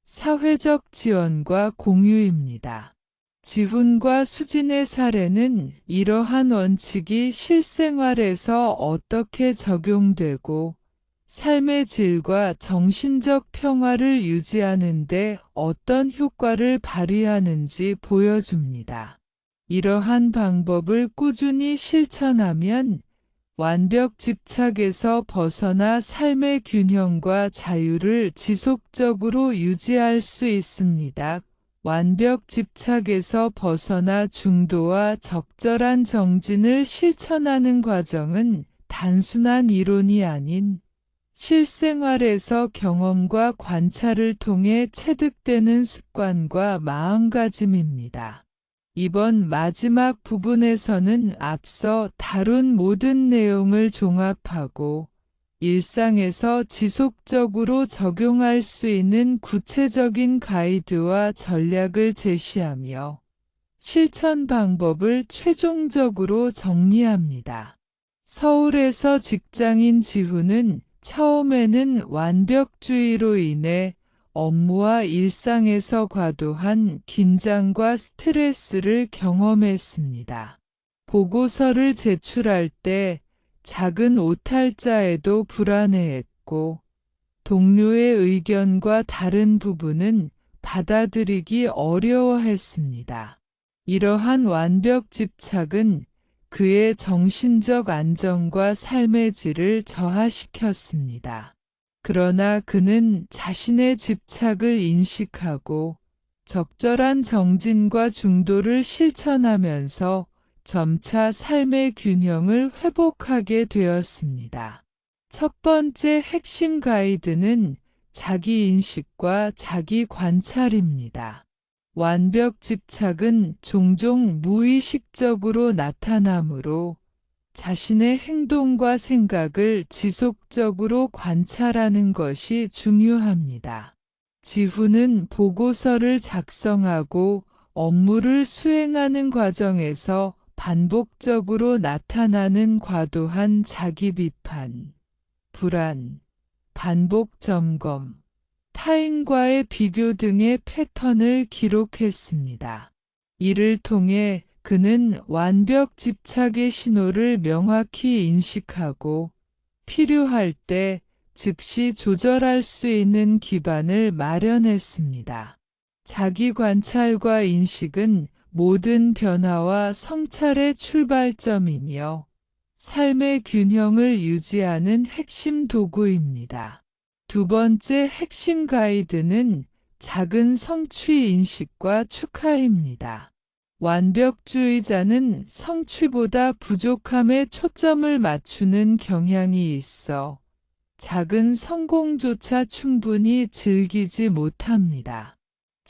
사회적 지원과 공유입니다. 지훈과 수진의 사례는 이러한 원칙이 실생활에서 어떻게 적용되고 삶의 질과 정신적 평화를 유지하는 데 어떤 효과를 발휘하는지 보여줍니다. 이러한 방법을 꾸준히 실천하면 완벽 집착에서 벗어나 삶의 균형과 자유를 지속적으로 유지할 수 있습니다. 완벽 집착에서 벗어나 중도와 적절한 정진을 실천하는 과정은 단순한 이론이 아닌 실생활에서 경험과 관찰을 통해 체득되는 습관과 마음가짐입니다. 이번 마지막 부분에서는 앞서 다룬 모든 내용을 종합하고 일상에서 지속적으로 적용할 수 있는 구체적인 가이드와 전략을 제시하며 실천 방법을 최종적으로 정리합니다. 서울에서 직장인 지훈은 처음에는 완벽주의로 인해 업무와 일상에서 과도한 긴장과 스트레스를 경험했습니다. 보고서를 제출할 때 작은 오탈자에도 불안해했고, 동료의 의견과 다른 부분은 받아들이기 어려워했습니다. 이러한 완벽 집착은 그의 정신적 안정과 삶의 질을 저하시켰습니다. 그러나 그는 자신의 집착을 인식하고 적절한 정진과 중도를 실천하면서 점차 삶의 균형을 회복하게 되었습니다. 첫 번째 핵심 가이드는 자기 인식과 자기 관찰입니다. 완벽 집착은 종종 무의식적으로 나타나므로 자신의 행동과 생각을 지속적으로 관찰하는 것이 중요합니다. 지훈은 보고서를 작성하고 업무를 수행하는 과정에서 반복적으로 나타나는 과도한 자기 비판, 불안, 반복 점검, 타인과의 비교 등의 패턴을 기록했습니다. 이를 통해 그는 완벽 집착의 신호를 명확히 인식하고 필요할 때 즉시 조절할 수 있는 기반을 마련했습니다. 자기 관찰과 인식은 모든 변화와 성찰의 출발점이며 삶의 균형을 유지하는 핵심 도구입니다. 두 번째 핵심 가이드는 작은 성취 인식과 축하입니다. 완벽주의자는 성취보다 부족함에 초점을 맞추는 경향이 있어 작은 성공조차 충분히 즐기지 못합니다.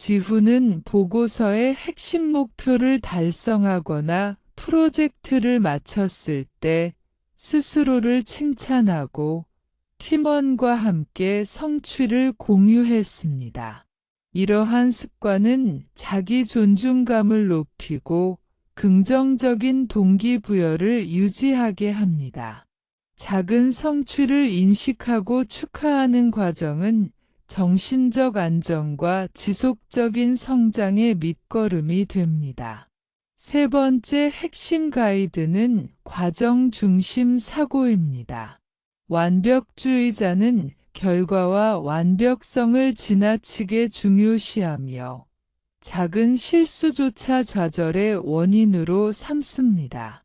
지훈은 보고서의 핵심 목표를 달성하거나 프로젝트를 마쳤을 때 스스로를 칭찬하고 팀원과 함께 성취를 공유했습니다. 이러한 습관은 자기 존중감을 높이고 긍정적인 동기부여를 유지하게 합니다. 작은 성취를 인식하고 축하하는 과정은 정신적 안정과 지속적인 성장의 밑거름이 됩니다. 세 번째 핵심 가이드는 과정 중심 사고입니다. 완벽주의자는 결과와 완벽성을 지나치게 중요시하며 작은 실수조차 좌절의 원인으로 삼습니다.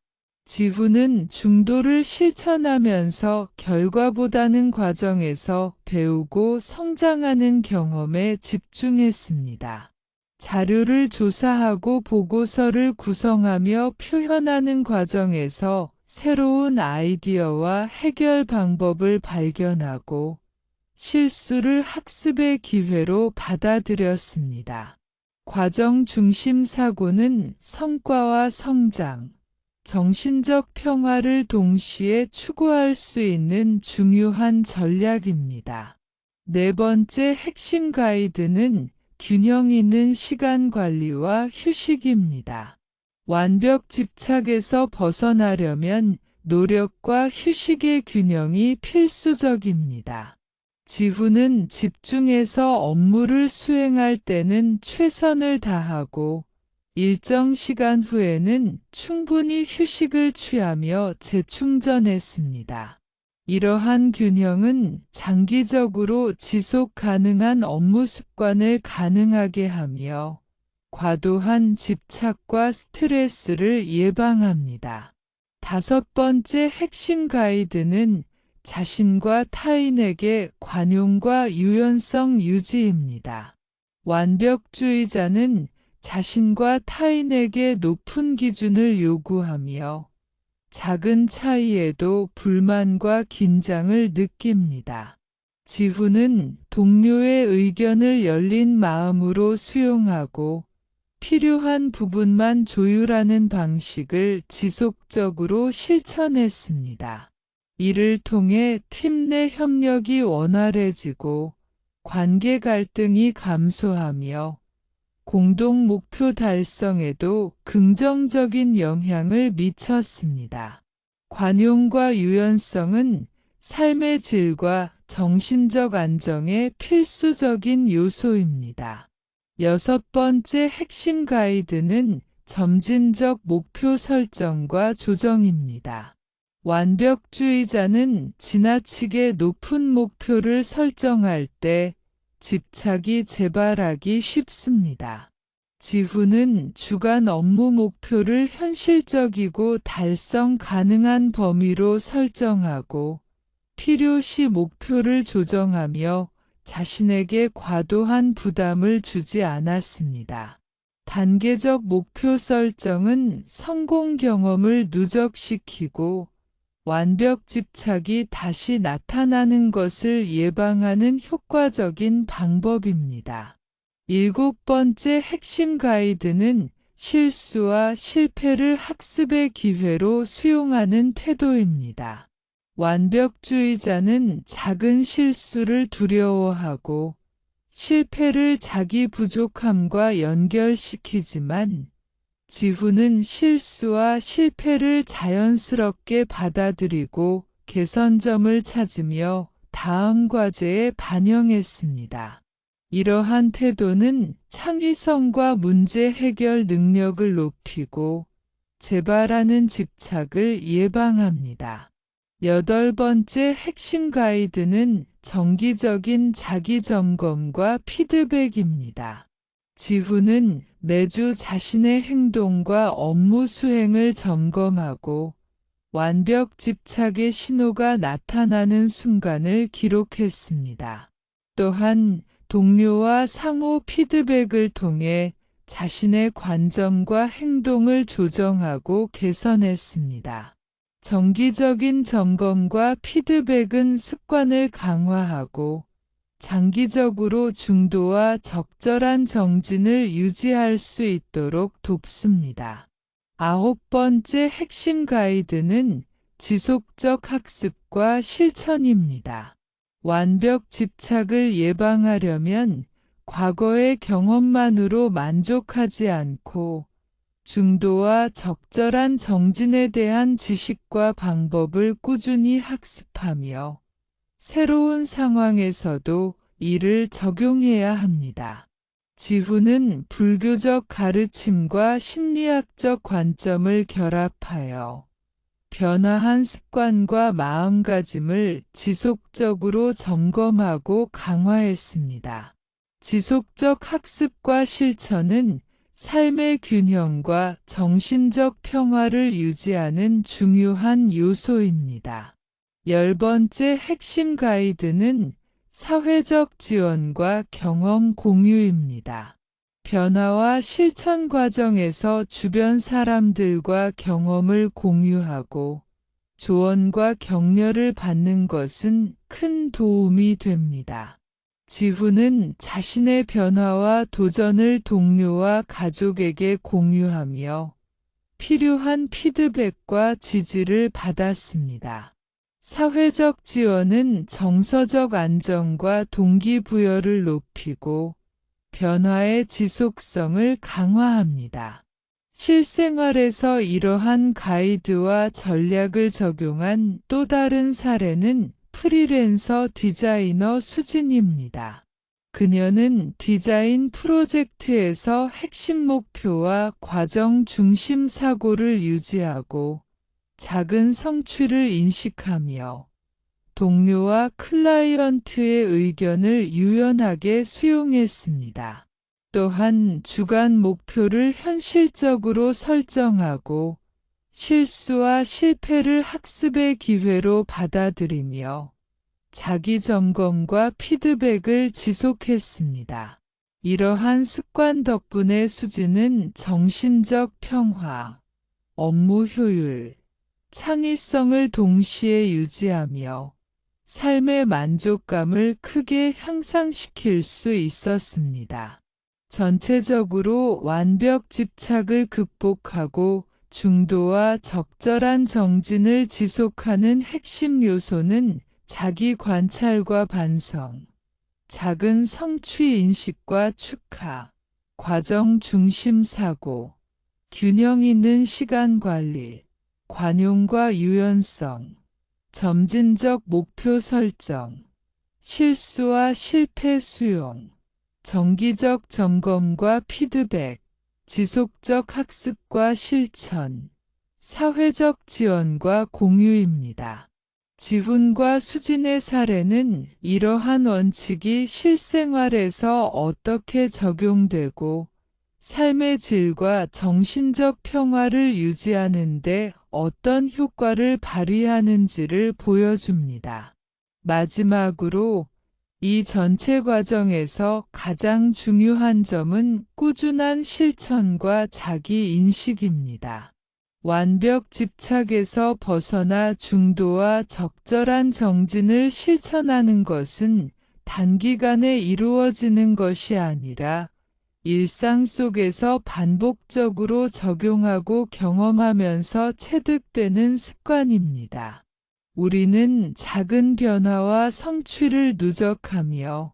지훈은 중도를 실천하면서 결과보다는 과정에서 배우고 성장하는 경험에 집중했습니다. 자료를 조사하고 보고서를 구성하며 표현하는 과정에서 새로운 아이디어와 해결 방법을 발견하고 실수를 학습의 기회로 받아들였습니다. 과정 중심 사고는 성과와 성장, 정신적 평화를 동시에 추구할 수 있는 중요한 전략입니다. 네 번째 핵심 가이드는 균형 있는 시간 관리와 휴식입니다. 완벽 집착에서 벗어나려면 노력과 휴식의 균형이 필수적입니다. 지훈은 집중해서 업무를 수행할 때는 최선을 다하고 일정 시간 후에는 충분히 휴식을 취하며 재충전했습니다. 이러한 균형은 장기적으로 지속 가능한 업무 습관을 가능하게 하며 과도한 집착과 스트레스를 예방합니다. 다섯 번째 핵심 가이드는 자신과 타인에게 관용과 유연성 유지입니다. 완벽주의자는 자신과 타인에게 높은 기준을 요구하며 작은 차이에도 불만과 긴장을 느낍니다. 지훈은 동료의 의견을 열린 마음으로 수용하고 필요한 부분만 조율하는 방식을 지속적으로 실천했습니다. 이를 통해 팀 내 협력이 원활해지고 관계 갈등이 감소하며 공동 목표 달성에도 긍정적인 영향을 미쳤습니다. 관용과 유연성은 삶의 질과 정신적 안정의 필수적인 요소입니다. 6번째 핵심 가이드는 점진적 목표 설정과 조정입니다. 완벽주의자는 지나치게 높은 목표를 설정할 때 집착이 재발하기 쉽습니다. 지훈은 주간 업무 목표를 현실적이고 달성 가능한 범위로 설정하고 필요시 목표를 조정하며 자신에게 과도한 부담을 주지 않았습니다. 단계적 목표 설정은 성공 경험을 누적시키고 완벽 집착이 다시 나타나는 것을 예방하는 효과적인 방법입니다. 7번째 핵심 가이드는 실수와 실패를 학습의 기회로 수용하는 태도입니다. 완벽주의자는 작은 실수를 두려워하고 실패를 자기 부족함과 연결시키지만 지훈은 실수와 실패를 자연스럽게 받아들이고 개선점을 찾으며 다음 과제에 반영했습니다. 이러한 태도는 창의성과 문제 해결 능력을 높이고 재발하는 집착을 예방합니다. 8번째 핵심 가이드는 정기적인 자기 점검과 피드백입니다. 지훈은 매주 자신의 행동과 업무 수행을 점검하고 완벽 집착의 신호가 나타나는 순간을 기록했습니다. 또한 동료와 상호 피드백을 통해 자신의 관점과 행동을 조정하고 개선했습니다. 정기적인 점검과 피드백은 습관을 강화하고 장기적으로 중도와 적절한 정진을 유지할 수 있도록 돕습니다. 9번째 핵심 가이드는 지속적 학습과 실천입니다. 완벽 집착을 예방하려면 과거의 경험만으로 만족하지 않고 중도와 적절한 정진에 대한 지식과 방법을 꾸준히 학습하며 새로운 상황에서도 이를 적용해야 합니다. 지훈은 불교적 가르침과 심리학적 관점을 결합하여 변화한 습관과 마음가짐을 지속적으로 점검하고 강화했습니다. 지속적 학습과 실천은 삶의 균형과 정신적 평화를 유지하는 중요한 요소입니다. 10번째 핵심 가이드는 사회적 지원과 경험 공유입니다. 변화와 실천 과정에서 주변 사람들과 경험을 공유하고 조언과 격려를 받는 것은 큰 도움이 됩니다. 지훈은 자신의 변화와 도전을 동료와 가족에게 공유하며 필요한 피드백과 지지를 받았습니다. 사회적 지원은 정서적 안정과 동기부여를 높이고 변화의 지속성을 강화합니다. 실생활에서 이러한 가이드와 전략을 적용한 또 다른 사례는 프리랜서 디자이너 수진입니다. 그녀는 디자인 프로젝트에서 핵심 목표와 과정 중심 사고를 유지하고 작은 성취를 인식하며 동료와 클라이언트의 의견을 유연하게 수용했습니다. 또한 주간 목표를 현실적으로 설정하고 실수와 실패를 학습의 기회로 받아들이며 자기 점검과 피드백을 지속했습니다. 이러한 습관 덕분에 수지는 정신적 평화, 업무 효율, 창의성을 동시에 유지하며 삶의 만족감을 크게 향상시킬 수 있었습니다. 전체적으로 완벽 집착을 극복하고 중도와 적절한 정진을 지속하는 핵심 요소는 자기 관찰과 반성, 작은 성취 인식과 축하, 과정 중심 사고, 균형 있는 시간 관리, 관용과 유연성, 점진적 목표 설정, 실수와 실패 수용, 정기적 점검과 피드백, 지속적 학습과 실천, 사회적 지원과 공유입니다. 지훈과 수진의 사례는 이러한 원칙이 실생활에서 어떻게 적용되고 삶의 질과 정신적 평화를 유지하는 데 어떤 효과를 발휘하는지를 보여줍니다. 마지막으로 이 전체 과정에서 가장 중요한 점은 꾸준한 실천과 자기 인식입니다. 완벽 집착에서 벗어나 중도와 적절한 정진을 실천하는 것은 단기간에 이루어지는 것이 아니라 일상 속에서 반복적으로 적용하고 경험하면서 체득되는 습관입니다. 우리는 작은 변화와 성취를 누적하며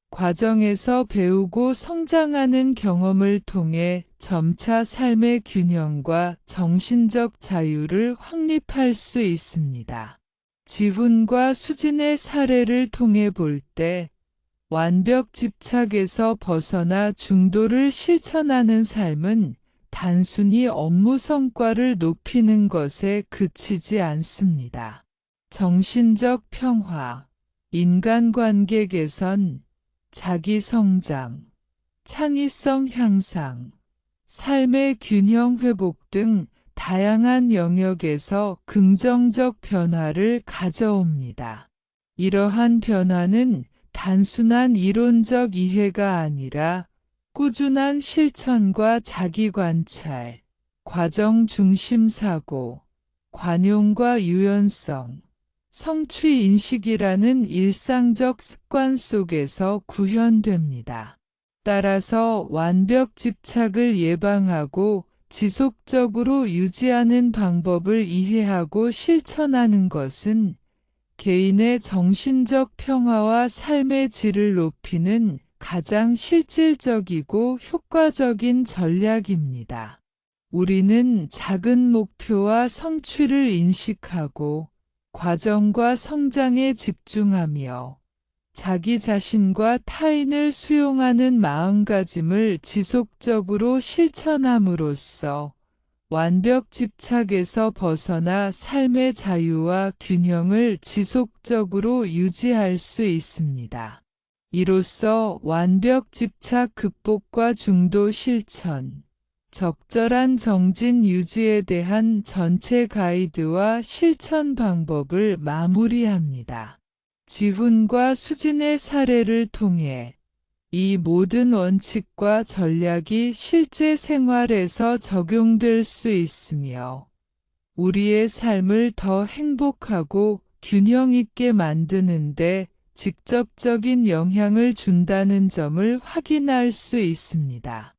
과정에서 배우고 성장하는 경험을 통해 점차 삶의 균형과 정신적 자유를 확립할 수 있습니다. 지훈과 수진의 사례를 통해 볼 때 완벽 집착에서 벗어나 중도를 실천하는 삶은 단순히 업무 성과를 높이는 것에 그치지 않습니다. 정신적 평화, 인간관계 개선, 자기 성장, 창의성 향상, 삶의 균형 회복 등 다양한 영역에서 긍정적 변화를 가져옵니다. 이러한 변화는 단순한 이론적 이해가 아니라 꾸준한 실천과 자기 관찰, 과정 중심 사고, 관용과 유연성, 성취 인식이라는 일상적 습관 속에서 구현됩니다. 따라서 완벽 집착을 예방하고 지속적으로 유지하는 방법을 이해하고 실천하는 것은 개인의 정신적 평화와 삶의 질을 높이는 가장 실질적이고 효과적인 전략입니다. 우리는 작은 목표와 성취를 인식하고 과정과 성장에 집중하며 자기 자신과 타인을 수용하는 마음가짐을 지속적으로 실천함으로써 완벽 집착에서 벗어나 삶의 자유와 균형을 지속적으로 유지할 수 있습니다. 이로써 완벽 집착 극복과 중도 실천, 적절한 정진 유지에 대한 전체 가이드와 실천 방법을 마무리합니다. 지훈과 수진의 사례를 통해 이 모든 원칙과 전략이 실제 생활에서 적용될 수 있으며 우리의 삶을 더 행복하고 균형 있게 만드는 데 직접적인 영향을 준다는 점을 확인할 수 있습니다.